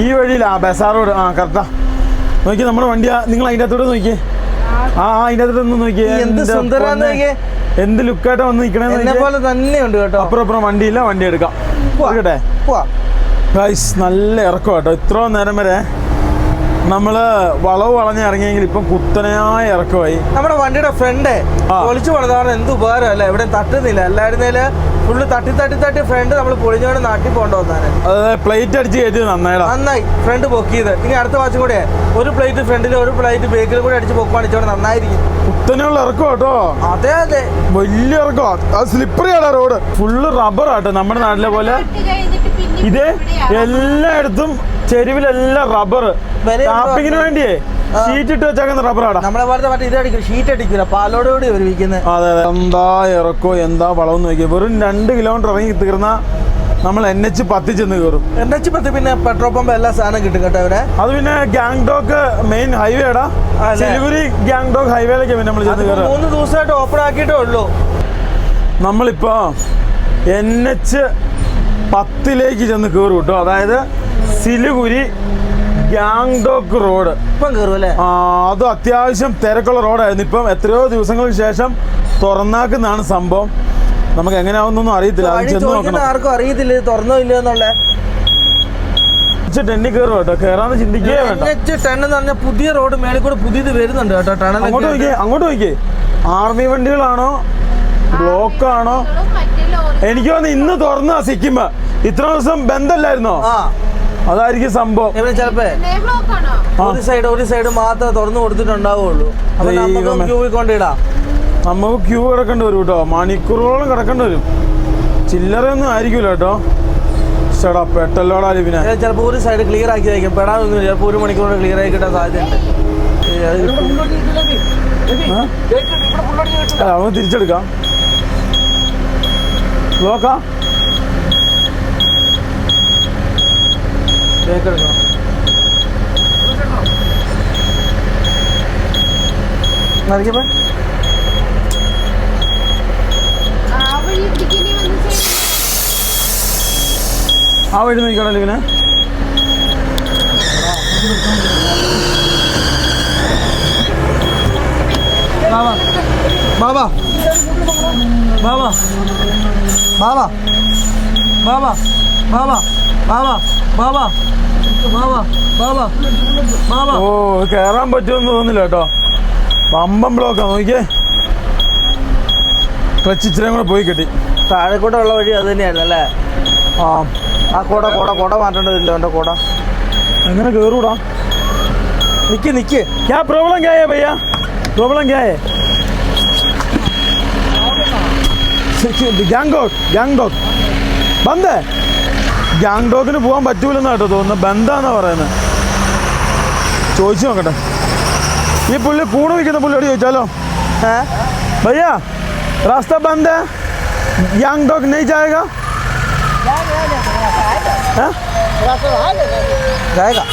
ഈ വഴിയിലാ ബസാർ റോഡ്. ആ കറക്റ്റാ. നോക്കി നമ്മുടെ വണ്ടി, നിങ്ങൾ അതിൻ്റെ അകത്തോട്ട് നോക്കിയേ. അതിൻ്റെ അകത്തോട്ട് ഒന്ന് നോക്കിയേ, എന്ത് സുന്ദരാന്ന് നോക്കിയേ, എന്ത് ലുക്കായിട്ടാ വന്ന് നിൽക്കണേ പോലെ തന്നെയുണ്ട് കേട്ടോ. അപ്പുറം വണ്ടിയില്ല, വണ്ടി എടുക്കാം കേട്ടെ. ഗൈസ് നല്ല ഇറക്കം കേട്ടോ. ഇത്രയും നേരം വരെ നമ്മള് വളവ് വളഞ്ഞ് ഇറങ്ങിയെങ്കിൽ ഇപ്പം കുത്തനെയായ ഇറക്കമായി. നമ്മുടെ വണ്ടിയുടെ ഫ്രണ്ട് പൊളിച്ചു പണിതാണ്. എന്ത് ഉപകാരം അല്ലേ, എവിടെയും തട്ടുന്നില്ല. അല്ലായിരുന്നേല് ഫുള്ള് തട്ടി ഫ്രണ്ട് നമ്മൾ പൊളിഞ്ഞോണ്ട് നാട്ടിൽ പോകേണ്ട വന്നാണ്. അതായത് പ്ലേറ്റ് അടിച്ച് കയറ്റിയത് നന്നായി ഫ്രണ്ട് പൊക്കിയത്. ഇനി അടുത്ത വാച്ചും കൂടെ ഒരു പ്ലേറ്റ് ഫ്രണ്ടിൽ ഒരു പ്ലേറ്റ് ബേക്കിലും കൂടെ അടിച്ച് പൊക്കുവാണിച്ചോണ്ട് നന്നായിരിക്കും. കുത്തനെയുള്ള ഇറക്കം കേട്ടോ. അതെ വലിയ ഇറക്കോ. അത് സ്ലിപ്പറിയാണ് റോഡ്. ഫുള്ള് റബ്ബർ ആട്ടോ. നമ്മുടെ നാട്ടിലെ പോലെ ഇത് എല്ലായിടത്തും ചെരുവിലെല്ലാം റബ്ബർ. ടാപ്പിങ്ങിന് വേണ്ടിയേ ഷീറ്റ് ഇട്ട് വെച്ചേക്കുന്ന റബ്ബറാണ്. നമ്മളെ പോലത്തെ മറ്റേ ഇത് അടിക്കും, ഷീറ്റ് അടിക്കില്ല, പാലോട് കൂടി ഒരുമിക്കുന്നത്. അതെ. എന്താ ഇറക്കോ, എന്താ വളവും നോക്കിയാൽ. വെറും 2 കിലോമീറ്റർ ഇറങ്ങി തീർന്ന നമ്മൾ NH10 ചെന്ന് കയറും. NH10 പിന്നെ പെട്രോൾ പമ്പ് എല്ലാ സാധനം കിട്ടും കേട്ടോ ഇവിടെ. അത് പിന്നെ ഗാങ്ടോക്ക് മെയിൻ ഹൈവേടാ. സിലിഗുരി ഗാങ്ടോക്ക് ഹൈവേയിലേക്ക് പിന്നെ നമ്മൾ ചെന്ന് കയറും. 3 ദിവസമായിട്ട് ഓപ്പൺ ആക്കിയിട്ടേ ഉള്ളൂ. നമ്മളിപ്പോ NH10 ചെന്ന് കയറും കേട്ടോ. അതായത് സിലിഗുരി ഗാങ്ടോക്ക് റോഡ് ഇപ്പം കയറും അല്ലേ? അത് അത്യാവശ്യം തിരക്കുള്ള റോഡായിരുന്നു. ഇപ്പം എത്രയോ ദിവസങ്ങൾക്ക് ശേഷം തുറന്നാക്കുന്നതാണ് സംഭവം. നമുക്ക് എങ്ങനെയാവുന്നൊന്നും അറിയത്തില്ല. ആർക്കും അറിയത്തില്ല തുറന്നോ ഇല്ലയോ എന്നുള്ള. ടെന്നി കയറും കേട്ടോ. കയറാന്ന് ചിന്തിക്കേ വേണ്ട. NH10 എന്ന് പറഞ്ഞ പുതിയ റോഡ് മേളിൽ കൂടെ പുതിയത് വരുന്നുണ്ട് കേട്ടോ. അങ്ങോട്ട് നോക്കിയേ. ആർമി വണ്ടികളാണോ ബ്ലോക്കാണോ? എനിക്ക് തോന്നുന്നു ഇന്ന് തുറന്ന സിക്കിം. ഇത്ര ദിവസം ബന്ധല്ലായിരുന്നോ? അതായിരിക്കും സംഭവം. ചിലപ്പോ ഒരു സൈഡ് മാത്രമേ തുറന്നു കൊടുത്തിട്ടുണ്ടാവുള്ളൂ. നമുക്ക് ക്യൂ കിടക്കേണ്ടി വരും കേട്ടോ. മണിക്കൂറുകളോളം കിടക്കേണ്ടി വരും. ചില്ലറയൊന്നും ആയിരിക്കൂല കേട്ടോ. ചേട്ടാ പെട്ടല്ലോടാ പിന്നെ. ചിലപ്പോൾ ഒരു സൈഡ് ക്ലിയർ ആക്കിയായിരിക്കും. പെടാനൊന്നും ചിലപ്പോൾ 1 മണിക്കൂർ ക്ലിയർ ആയി കിട്ടാൻ സാധ്യതയുണ്ട്. നമുക്ക് തിരിച്ചെടുക്കാം. നോക്കാം. ആ വഴി നോക്കിക്കോളല്ലേ പിന്നെ. ബാബാ ബാബാ ബാബാ ബാബാ ബാബാ ബാബാ ബാബാ ബാബാ ബാബാ ബാബാ. ഓ കയറാൻ പറ്റുമെന്ന് തോന്നില്ല കേട്ടോ. പമ്പം ബ്ലോക്കാ. നോക്കിയേ, ക്ലച്ച് ഇച്ചിരി കൂടെ പോയി കിട്ടി. താഴെക്കൂട്ടുള്ള വഴി അത് തന്നെയായിരുന്നു അല്ലേ? ആ കോട മാറ്റേണ്ടതില്ല. എൻ്റെ കോട എങ്ങനെ കയറൂടാ? നിക്ക് क्या प्रॉब्लम क्या है भैया? प्रॉब्लम क्या है? ഗാങ്ടോക്ക് ബന്ധേ. ഗാങ്ടോക്കിന് പോകാൻ പറ്റൂലെന്നാ കേട്ടോ തോന്നുന്നത്. ബന്ധാന്നാ പറയുന്നത്. ചോദിച്ചു നോക്കട്ടെ. ഈ പുള്ളി കൂണ് വയ്ക്കുന്ന പുള്ളിയോട് ചോദിച്ചാലോ? भैया रास्ता बंद है, गैंगटॉक नहीं जाएगा? जाएगा.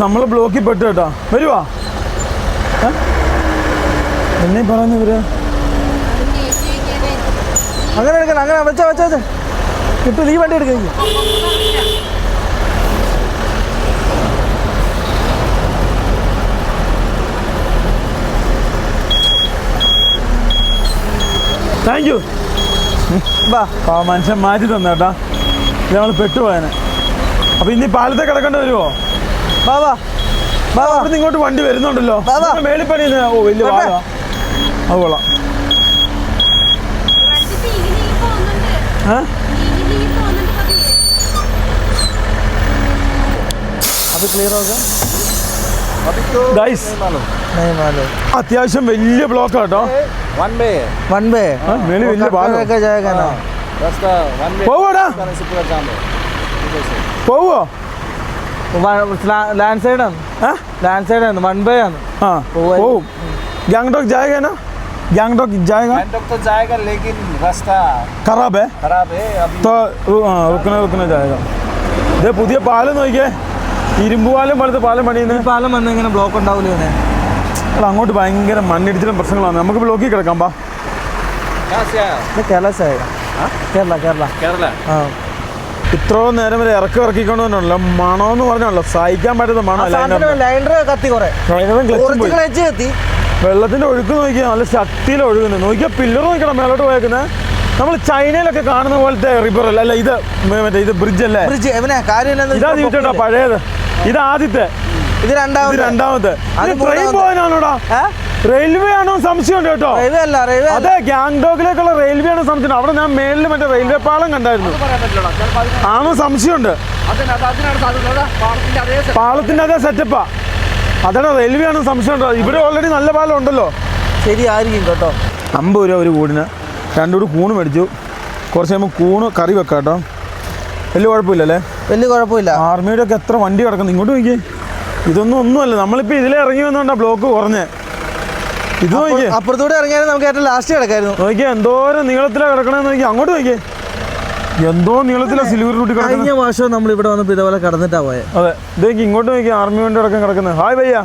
നമ്മൾ ബ്ലോക്കിൽ പെട്ടു കേട്ടോ. വരുവാ എന്നെ പറയുന്നു ഇവര്. അങ്ങനെ എടുക്കണം. അങ്ങനെ വെച്ചാ കിട്ടും. ഈ വണ്ടി എടുക്കുക. Thank you. മനുഷ്യൻ മാറ്റി തന്നേട്ടാ. ഞങ്ങൾ പെട്ടുപോയനെ. അപ്പൊ ഇനി പാലത്തെ കിടക്കേണ്ടി വരുമോ? ബാബാ അവിടെ ഇങ്ങോട്ട് വണ്ടി വരുന്നുണ്ടല്ലോ. മേളിപ്പണി. ഓ വലിയ വാഴ. അത് കൊള്ളാം. അത് ക്ലിയർ ആക്കാം. അത്യാവശ്യം വലിയ ബ്ലോക്ക് കേട്ടോ. പോവോ? लैंड साइड है, लैंड साइड है, 1 बाय है. हाँ वो गैंगटॉक जाएगा ना? गैंगटॉक जाएगा? गैंगटॉक तो जाएगा लेकिन रास्ता खराब है अभी तो रुकने जाएगा. ഇതേ പുതിയ പാലം നോക്കിയേ. ഇരുമ്പുപാലം പോലത്തെ പാലം പണിയുന്നത്. പാലം വന്ന് ഇങ്ങനെ ബ്ലോക്ക് ഉണ്ടാവില്ല ഇവനെ. അല്ല അങ്ങോട്ട് ഭയങ്കര മണ്ണിടിച്ചിലും പ്രശ്നങ്ങളാണ്. നമുക്ക് ബ്ലോക്കിൽ കിടക്കാം. പാ കേരള സൈഡ്. കേരള. ആ ഇത്രയും നേരം വരെ ഇറക്കിക്കൊണ്ടല്ലോ മണമെന്ന് പറഞ്ഞല്ലോ സഹിക്കാൻ പറ്റുന്ന മണം. കത്തി കുറെ കത്തി. വെള്ളത്തിന്റെ ഒഴുക്ക് നോക്കിയാൽ നല്ല ശക്തിയിൽ ഒഴുകുന്നത്. നോക്കിയാൽ പില്ലർ നോക്കണം മേലോട്ട് പോയേക്കുന്നത്. നമ്മൾ ചൈനയിലൊക്കെ കാണുന്ന പോലത്തെ റിവർ അല്ല ഇത്. മറ്റേ ഇത് ബ്രിഡ്ജ് അല്ലേ? ഇതാ ചോദിച്ചോട്ടോ പഴയത്. ഇത് ആദ്യത്തെ, ഇത് രണ്ടാമത്തെ. ട്രെയിൻ പോകാനാണോടാ? റെയിൽവേ ആണോ സംശയമുണ്ട് കേട്ടോ. അതെ, ഗാങ്ടോക്കിലേക്കുള്ള റെയിൽവേ ആണോ സംശയമുണ്ട്. അവിടെ ഞാൻ മേളിൽ മറ്റേ റെയിൽവേ പാളം കണ്ടായിരുന്നു. ആണോ സംശയമുണ്ട്. പാളത്തിന്റെ അതേ സെറ്റപ്പാ. അതാണ് റെയിൽവേ ആണോ സംശയമുണ്ടോ. ഇവിടെ ഓൾറെഡി നല്ല പാലം ഉണ്ടല്ലോ. ശരിയായിരിക്കും കേട്ടോ. 50 രൂപ ഒരു കൂടിന്. 2 കൂടി കൂണ് മേടിച്ചു. കുറച്ച് കഴിയുമ്പോൾ കൂണ് കറി വെക്കാം കേട്ടോ. വലിയ കുഴപ്പമില്ലല്ലേ? വലിയ കുഴപ്പമില്ല. ആർമിയുടെ ഒക്കെ എത്ര വണ്ടി കിടക്കുന്നു. ഇങ്ങോട്ട് നോക്കിയേ. ഇതൊന്നും ഒന്നുമല്ല. നമ്മളിപ്പോൾ ഇതിലേ ഇറങ്ങി വന്നോണ്ടാ ബ്ലോക്ക് കുറഞ്ഞേ. ഇത് നോക്കിയേ. അപ്പുറത്തൂടെ ഇറങ്ങിയാലും നമുക്ക് ഏറ്റവും ലാസ്റ്റ് കിടക്കായിരുന്നു. നോക്കിയാൽ എന്തോരം നീളത്തിലാണ് കിടക്കണമെന്ന് നോക്കി. അങ്ങോട്ട് നോക്കിയേ. എന്തോ നീളത്തിലാ സിൽവർ റൂട്ടി കിടക്കുന്നത്. കഴിഞ്ഞ വർഷം നമ്മൾ ഇവിടെ വന്നപ്പോൾ ഇതേപോലെ കടന്നിട്ടാ പോയത്. അതെ, ഇതേക്ക് ഇങ്ങോട്ട് നോക്കി. ആർമി വണ്ടി അടക്കം കിടക്കുന്നത്. ഹായ് ഭയ്യ,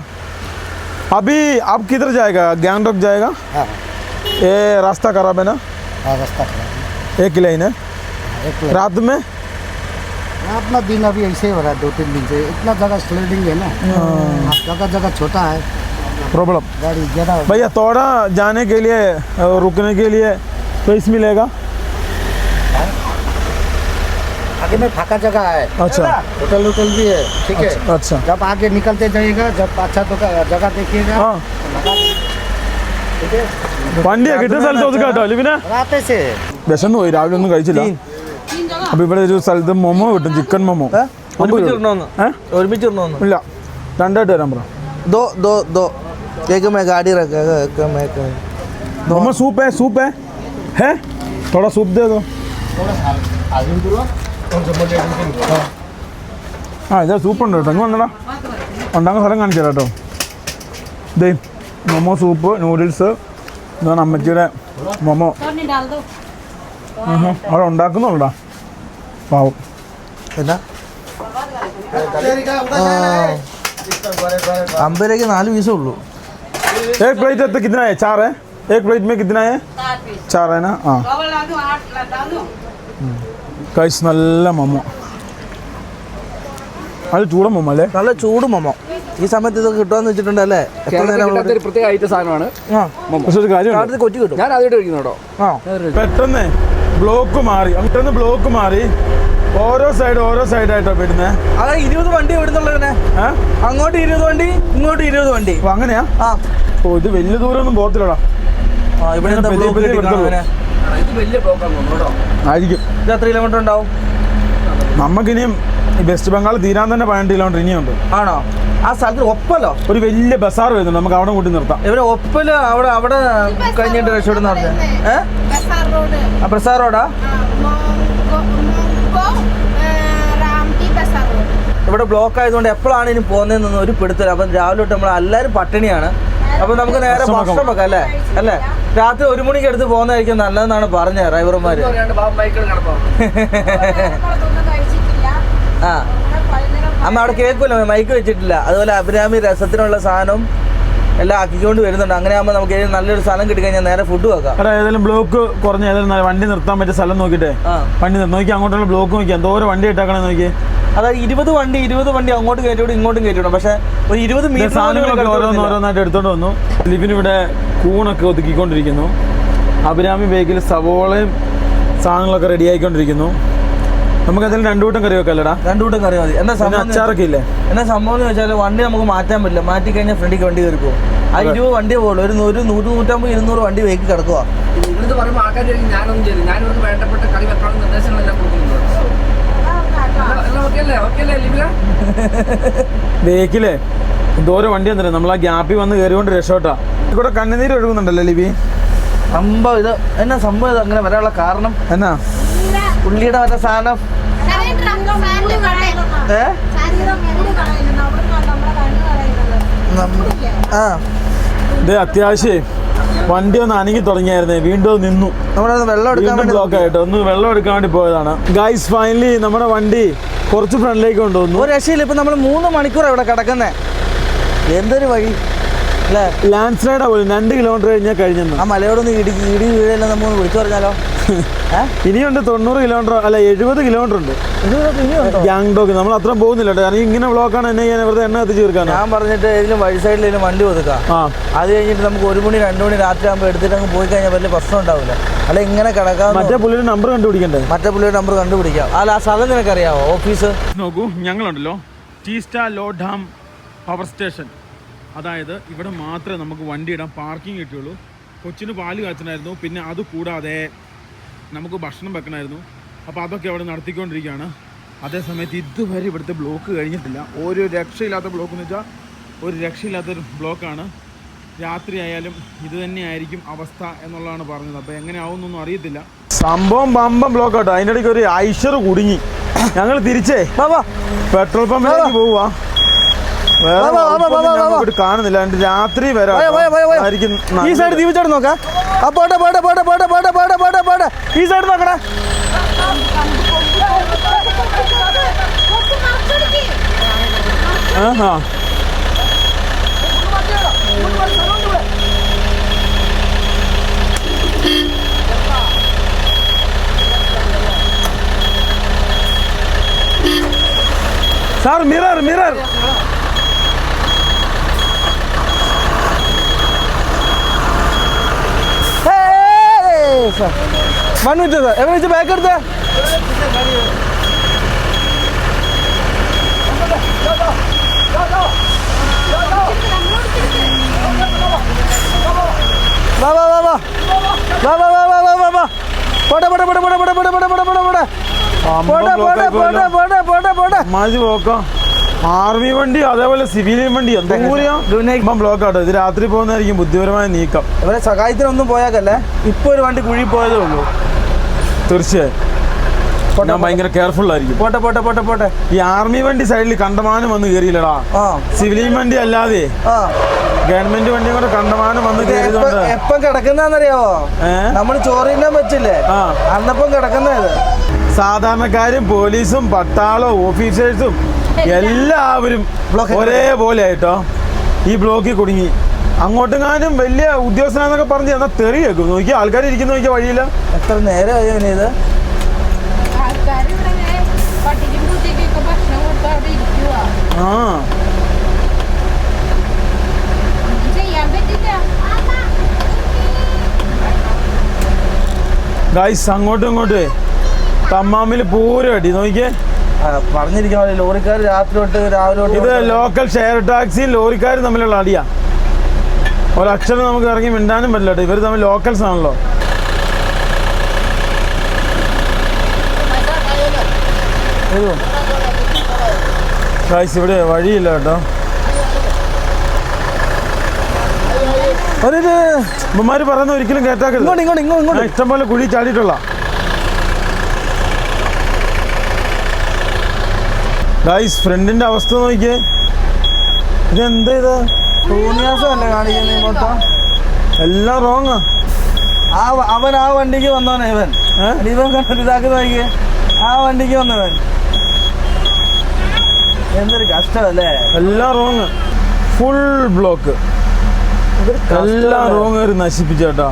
अभी आप किधर जाएगा? गैंगटॉक जाएगा? ये रास्ता खराब है ना? रास्ता खराब। एक लाइन है। रात में अपना दिन अभी ऐसे ही हो रहा है 2-3 दिन से। इतना जगह स्लाइडिंग है ना, जगह जगह छोटा है, प्रॉब्लम गाड़ी ज़्यादा। भैया थोड़ा जाने के लिए रुकने के लिए स्पेस मिलेगा? आगे में फाका जगह है। अच्छा, होटल भी है, ठीक है। अच्छा, जब आगे निकलते जाइएगा, जब अच्छा तो जगह देखिएगा। हाँ ठीक है। വണ്ടിയാ കിട്ടിയ സ്ഥലത്ത് ഒതുക്കാട്ടോ. ലിവിനെ रात से വിശന്ന് പോയി. രാവിലെ ഒന്നും കഴിച്ചില്ല. അപ്പൊ ഇവിടെ ഒരു സ്ഥലത്ത് മൊമോ കിട്ടും. ചിക്കൻ മൊമോ. ഒരുമിച്ചിടണോന്ന് ഇല്ല, 2 തരാൻ പറ. गाड़ी मम्मा सूप है थोड़ा सूप दे दो. ആ ഇതാ സൂപ്പ് ഉണ്ട് കേട്ടോ. ഇങ്ങ് വന്നടാ. ഉണ്ടാകുന്ന സ്ഥലം കാണിച്ചു തരാം കേട്ടോ. ദേ മൊമോ സൂപ്പ്, നൂഡിൽസ്. ഇതാണ് അമ്മച്ചിയുടെ മൊമോ. അവിടെ ഉണ്ടാക്കുന്നുണ്ടാ പാവം. അമ്പലേക്ക് 4 പീസേ ഉള്ളൂ. एक प्लेट तो कितना है? 4 है. एक प्लेट में कितना है? 4 है ना? हाँ കൈസ് നല്ല മൊമോ. അത് ചൂട മൊമോ അല്ലേ? നല്ല ചൂട് മൊമോ. ഈ സമയത്ത് ഇതൊക്കെ കിട്ടുമെന്ന് വെച്ചിട്ടുണ്ടല്ലേ. പ്രത്യേക ഐറ്റം സാധനമാണ്. പക്ഷെ ഒരു കാര്യം കൊറ്റി കിട്ടും. ഞാൻ ആദ്യമായിട്ട് കഴിക്കുന്നുണ്ടോ. പെട്ടെന്ന് ബ്ലോക്ക് മാറി. ഓരോ സൈഡായിട്ടോ വരുന്നത്. അതായത് 20 വണ്ടി എവിടുന്നുള്ളതിനെ. അങ്ങോട്ട് 20 വണ്ടി, ഇങ്ങോട്ട് 20 വണ്ടി. അപ്പൊ അങ്ങനെയാ? ഓ ഇത് വലിയ ദൂരമൊന്നും പോകത്തില്ലടാ. ഇവിടെ ഇത് വലിയ ബ്ലോക്കാണ് കേട്ടോ. ആയിരിക്കും. ഇത് എത്ര കിലോമീറ്റർ ഉണ്ടാവും? നമുക്കിനിയും ഈ വെസ്റ്റ് ബംഗാൾ തീരാൻ തന്നെ 12 കിലോമീറ്റർ ഇനിയുണ്ട്. ആണോ? ആ സ്ഥലത്ത് ഒപ്പലോ ഒരു വലിയ ബസാർ വരുന്നുണ്ട്. നമുക്ക് അവിടെ കൂട്ടി നിർത്താം. ഇവര് ഒപ്പല് അവിടെ കഴിഞ്ഞിട്ട് രക്ഷപ്പെടുന്ന പറഞ്ഞു. പ്രസാർ റോഡാ? ഇവിടെ ബ്ലോക്ക് ആയതുകൊണ്ട് എപ്പോഴാണ് ഇനി പോകുന്നതെന്നൊന്നും ഒരു പിടുത്തില്ല. അപ്പം രാവിലെ തൊട്ട് നമ്മൾ എല്ലാവരും പട്ടിണിയാണ്. അപ്പം നമുക്ക് നേരെ ഭക്ഷണം വെക്കാം അല്ലേ? രാത്രി 1 മണിക്ക് അടുത്ത് പോകുന്നതായിരിക്കും നല്ലതെന്നാണ് പറഞ്ഞത് ഡ്രൈവർമാര്. ആ അമ്മ അവിടെ കേൾക്കുമല്ലോ, മൈക്ക് വെച്ചിട്ടില്ല. അതുപോലെ അഭിരാമി രസത്തിനുള്ള സാധനം എല്ലാം ആക്കിക്കൊണ്ട് വരുന്നുണ്ട്. അങ്ങനെ ആകുമ്പോൾ നമുക്ക് നല്ലൊരു സ്ഥലം കിട്ടിക്കഴിഞ്ഞാൽ നേരെ ഫുഡ് വെക്കാം. ഏതായാലും ബ്ലോക്ക് കുറഞ്ഞ ഏതായാലും വണ്ടി നിർത്താൻ പറ്റിയ സ്ഥലം നോക്കിട്ടെ വണ്ടി നോക്കി. അങ്ങോട്ടുള്ള ബ്ലോക്ക് നോക്കി എന്തോരം വണ്ടി ഇട്ടാക്കണം നോക്കി. അതായത് 20 വണ്ടി അങ്ങോട്ട് കയറ്റിവിടും ഇങ്ങോട്ടും കയറ്റിവിടും. പക്ഷെ ഒരു 20 മീറ്റർ സാധനങ്ങളൊക്കെ ഓരോന്നായിട്ട് എടുത്തോണ്ട് വന്നു. ലിവിനിവിടെ കൂണൊക്കെ ഒതുക്കിക്കൊണ്ടിരിക്കുന്നു. അഭിരാമി ബേക്കിൽ സവോളയും സാധനങ്ങളൊക്കെ റെഡി ആയിക്കൊണ്ടിരിക്കുന്നു. നമുക്ക് അതിൽ 2 കൂട്ടം കറി വെക്കല്ലടാ. 2 കൂട്ടം കറി മതി. എന്താ അച്ചാറൊക്കെ ഇല്ലേ? എന്നാ സംഭവം എന്ന് വെച്ചാൽ വണ്ടി നമുക്ക് മാറ്റാൻ പറ്റില്ല. മാറ്റി കഴിഞ്ഞാൽ ഫ്രണ്ടിക്ക് വണ്ടി കയറി പോകും. ആ 20 വണ്ടിയെ പോകുള്ളൂ. ഒരു 100-150-200 വണ്ടി വേക്ക് കിടക്കുക. നിങ്ങളിത് പറയുമ്പോൾ ആൾക്കാർ ഞാനൊന്നും ചെയ്തു. ഞാനിവർക്ക് വേണ്ടപ്പെട്ട കറി വെക്കാനുള്ള നിർദ്ദേശങ്ങളെല്ലാം കൊടുക്കുന്നുണ്ട്. ബേക്കിലെ എന്തോരം വണ്ടി വന്നില്ല. നമ്മൾ ആ ഗ്യാപ്പിൽ വന്ന് കയറിക്കൊണ്ട് രക്ഷോട്ടാ. ഇവിടെ കണ്ണുനീര് ഒഴുകുന്നുണ്ടല്ലോ ലിബി. സംഭവം ഇത് എന്നാ സംഭവം ഇത് അങ്ങനെ വരാനുള്ള കാരണം എന്നാ? പുള്ളിയുടെ മറ്റേ സാധനം അത്യാവശ്യം വണ്ടി ഒന്ന് അനങ്ങി തുടങ്ങിയായിരുന്നേ. വീണ്ടും നിന്നു. വെള്ളം എടുക്കാൻ ബ്ലോക്ക് ആയിട്ട് ഒന്ന് വെള്ളം എടുക്കാൻ വേണ്ടി പോയതാണ്. ഗൈസ് ഫൈനലി നമ്മുടെ വണ്ടി കുറച്ച് ഫ്രണ്ടിലേക്ക് കൊണ്ടുവന്നു. ഒരു രക്ഷയില്ല. ഇപ്പം നമ്മൾ 3 മണിക്കൂർ ഇവിടെ കിടക്കുന്നേ. എന്തൊരു വഴി അല്ലേ. ലാൻഡ് സ്ലൈഡാ പോലും 2 കിലോമീറ്റർ കഴിഞ്ഞാൽ കഴിഞ്ഞെന്ന്. ആ മലയോടൊന്ന് ഇടി വീഴെല്ലാം നമ്മൾ വിളിച്ചു പറഞ്ഞാലോ. ഇനിയുണ്ട് 90 കിലോമീറ്റർ അല്ല 70 കിലോമീറ്റർ ഉണ്ട് ഗാങ്ടോക്ക്. നമ്മൾ അത്ര പോകുന്നില്ല കേട്ടോ. കാരണം ഇങ്ങനെ ബ്ലോക്കാണ് എന്നെ ചെയ്യാൻ വെറുതെ എണ്ണ എത്തിച്ച് തീർക്കാണ്. ഞാൻ പറഞ്ഞിട്ട് ഇതിലും വഴി സൈഡിൽ വണ്ടി ഒതുക്കാം. അത് കഴിഞ്ഞിട്ട് നമുക്ക് 1 മണി 2 മണി രാത്രി ആകുമ്പോൾ എടുത്തിട്ട് അങ്ങ് പോയി കഴിഞ്ഞാൽ വലിയ പ്രശ്നം ഉണ്ടാവില്ല. അല്ല ഇങ്ങനെ കിടക്കാം. മറ്റേ പുള്ളിയുടെ നമ്പർ കണ്ടുപിടിക്കണ്ടേ? മറ്റേ പുള്ളിയുടെ നമ്പർ കണ്ടുപിടിക്കാം. അല്ല ആ സ്ഥലം നിനക്കറിയാവോ? ഓഫീസ് നോക്കൂ, ഞങ്ങളുണ്ടല്ലോ ടീസ്റ്റ ലോഡാം പവർ സ്റ്റേഷൻ. അതായത് ഇവിടെ മാത്രമേ നമുക്ക് വണ്ടി ഇടാൻ പാർക്കിംഗ് കിട്ടുള്ളൂ. കൊച്ചിന് പാല് കാച്ചണമായിരുന്നു, പിന്നെ അത് കൂടാതെ നമുക്ക് ഭക്ഷണം വെക്കണമായിരുന്നു. അപ്പോൾ അതൊക്കെ അവിടെ നടത്തിക്കൊണ്ടിരിക്കുകയാണ്. അതേസമയത്ത് ഇതുവരെ ഇവിടുത്തെ ബ്ലോക്ക് കഴിഞ്ഞിട്ടില്ല. ഒരു രക്ഷയില്ലാത്ത ബ്ലോക്ക് എന്ന് വെച്ചാൽ ഒരു രക്ഷയില്ലാത്തൊരു ബ്ലോക്കാണ്. രാത്രി ആയാലും ഇത് തന്നെയായിരിക്കും അവസ്ഥ എന്നുള്ളതാണ് പറഞ്ഞത്. അപ്പോൾ എങ്ങനെയാവുന്നൊന്നും അറിയത്തില്ല. സംഭവം ബമ്പം ബ്ലോക്ക് ആട്ടോ. അതിൻ്റെ ഇടയ്ക്ക് ഒരു ഐഷർ കുടുങ്ങി. ഞങ്ങൾ തിരിച്ചേ പെട്രോൾ പമ്പിലേക്ക് പോവുക. കാണുന്നില്ല. രാത്രി വരായിരിക്കും. ഈ സൈഡ് ജീവിച്ചാട് നോക്കാം. ആ പോട്ടെ പോട്ടെ പോട്ടെ പോട്ടെ പോട്ടെ പോട്ടെ പോട്ടെ പോട്ടെ. ഈ സൈഡ് നോക്കണേ. Sir mirror mirror. One minute sir. എവിടെ വെച്ച് ബാക്ക് എടുത്തേ? വാ വാ വാ വാ വാ വാ വാ വാ വാ വാ. പോട്ടെ പോട്ടെ പോട്ടെ പോട്ടെ പോട്ടെ പോട്ടെ പോട്ടെ പോട്ടെ പോട്ടെ പോട്ടെ പോട്ടെ പോട്ടെ പോട്ടെ പോട്ടെ പോട്ടെ. മാജി പോക്കാം. ആർമി വണ്ടി അതേപോലെ സിവിലിയൻ വണ്ടി എന്തെങ്കിലും ബ്ലോക്ക് ആട്ടോ. ഇത് രാത്രി പോകുന്നതായിരിക്കും ബുദ്ധിപരമായ നീക്കം. ഇവരെ സഹായത്തിനൊന്നും പോയാക്കല്ലേ. ഇപ്പൊ ഒരു വണ്ടി കുഴി പോയതേ ഉള്ളൂ. തീർച്ചയായും ഞാൻ ഭയങ്കര കെയർഫുൾ ആയിരിക്കും. പോട്ടെ പോട്ടെ പോട്ടെ പോട്ടെ. ഈ ആർമി വണ്ടി സൈഡിൽ കണ്ടമാനം വന്ന് കയറിയില്ലടാ. സിവിലിയൻ വണ്ടി അല്ലാതെ ഗവൺമെന്റ് വണ്ടിയും കൂടെ കണ്ടമാനം വന്ന് കയറിയതുകൊണ്ട് എപ്പം കിടക്കുന്നറിയാവോ? നമ്മൾ ചോറിനാൻ പറ്റില്ലേ അന്നപ്പം കിടക്കുന്നത്. സാധാരണക്കാരും പോലീസും പട്ടാളവും ഓഫീസേഴ്സും എല്ലാവരും ഒരേപോലെ ആയിട്ടോ ഈ ബ്ലോക്കിൽ കുടുങ്ങി. അങ്ങോട്ടെങ്ങാനും വലിയ ഉദ്യോഗസ്ഥനാന്നൊക്കെ പറഞ്ഞ് എന്നാൽ തെറി കേൾക്കും. നോക്കിയാൽ ആൾക്കാർ ഇരിക്കുന്ന നോക്കിയാൽ വഴിയില്ല. എത്ര നേരമായോ ഇത്? ഗൈസ് അങ്ങോട്ടും ഇങ്ങോട്ടേ തമ്മാമിൽ പൂരം അടി. നോക്കിയേ പറഞ്ഞിരിക്കാൻ ലോറിക്കാർ രാത്രി തൊട്ട് രാവിലെ തൊട്ട്. ഇത് ലോക്കൽ ഷെയർ ടാക്സിയും ലോറിക്കാരും തമ്മിലുള്ള അടിയാ. ഒരക്ഷരം നമുക്ക് ഇറങ്ങി മിണ്ടാനും പറ്റില്ല കേട്ടോ. ഇവർ തമ്മിൽ ലോക്കൽസ് ആണല്ലോ. ഗൈസ് ഇവിടെ വഴിയില്ല കേട്ടോ. ഇവന്മാര് പറയുന്ന ഒരിക്കലും കേട്ടാക്കരുത്. ഇഷ്ടംപോലെ കുഴി ചാടിയിട്ടുള്ള ഗൈസ്. ഫ്രണ്ടിന്റെ അവസ്ഥ നോക്കിയേ. ഇതെന്താ ഇത്? തോന്നിയാസമല്ലേ കാണിക്കുന്നത് മൊത്തം? എല്ലാം റോങ്ങാ. അവൻ ആ വണ്ടിക്ക് വന്നവനെ. ഇവൻ കണ്ടിട്ട് ഇതാക്കി നോക്കിയേ. ആ വണ്ടിക്ക് വന്നവൻ. എന്തൊരു കഷ്ടമല്ലേ. എല്ലാം റോങ്. Full block. എല്ലാം റോങ് കയറി നശിപ്പിച്ചേട്ടാ.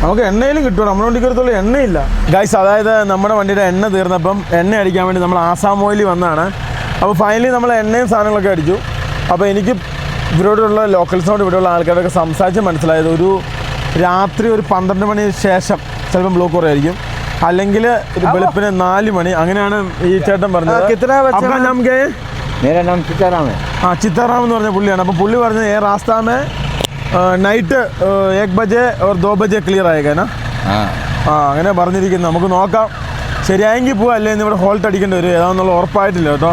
നമുക്ക് എണ്ണയിലും കിട്ടുമോ? നമ്മുടെ വണ്ടിക്കടുത്തുള്ള എണ്ണയില്ല ഗൈസ്. അതായത് നമ്മുടെ വണ്ടിയുടെ എണ്ണ തീർന്നപ്പം എണ്ണ അടിക്കാൻ വേണ്ടി നമ്മൾ ആസാം ഓയിലിൽ വന്നതാണ്. അപ്പോൾ ഫൈനലി നമ്മൾ എണ്ണയും സാധനങ്ങളൊക്കെ അടിച്ചു. അപ്പോൾ എനിക്ക് ഇവരോടുള്ള ലോക്കൽസിനോട് ഇവിടെയുള്ള ആൾക്കാരൊക്കെ സംസാരിച്ച് മനസ്സിലായത് ഒരു രാത്രി ഒരു 12 മണിക്ക് ശേഷം ചിലപ്പം ബ്ലോക്ക് കുറയായിരിക്കും. അല്ലെങ്കിൽ ഒരു വെളുപ്പിന് 4 മണി അങ്ങനെയാണ് ഈ ചേട്ടൻ പറഞ്ഞത്. നമുക്ക് ചിത്താറാം എന്ന് പറഞ്ഞ പുള്ളിയാണ്. അപ്പോൾ പുള്ളി പറഞ്ഞത് രാസ്ത മേ നൈറ്റ് 1 ബജെ और 2 ബജെ ക്ലിയർ ആയേക്കാനാ. അങ്ങനെ പറഞ്ഞിരിക്കുന്നു. നമുക്ക് നോക്കാം. ശരിയായെങ്കിൽ പോവാം, അല്ലേ ഇവിടെ ഹോൾട്ട് അടിക്കേണ്ടി വരും. ഏതാണെന്നുള്ള ഉറപ്പായിട്ടില്ല കേട്ടോ.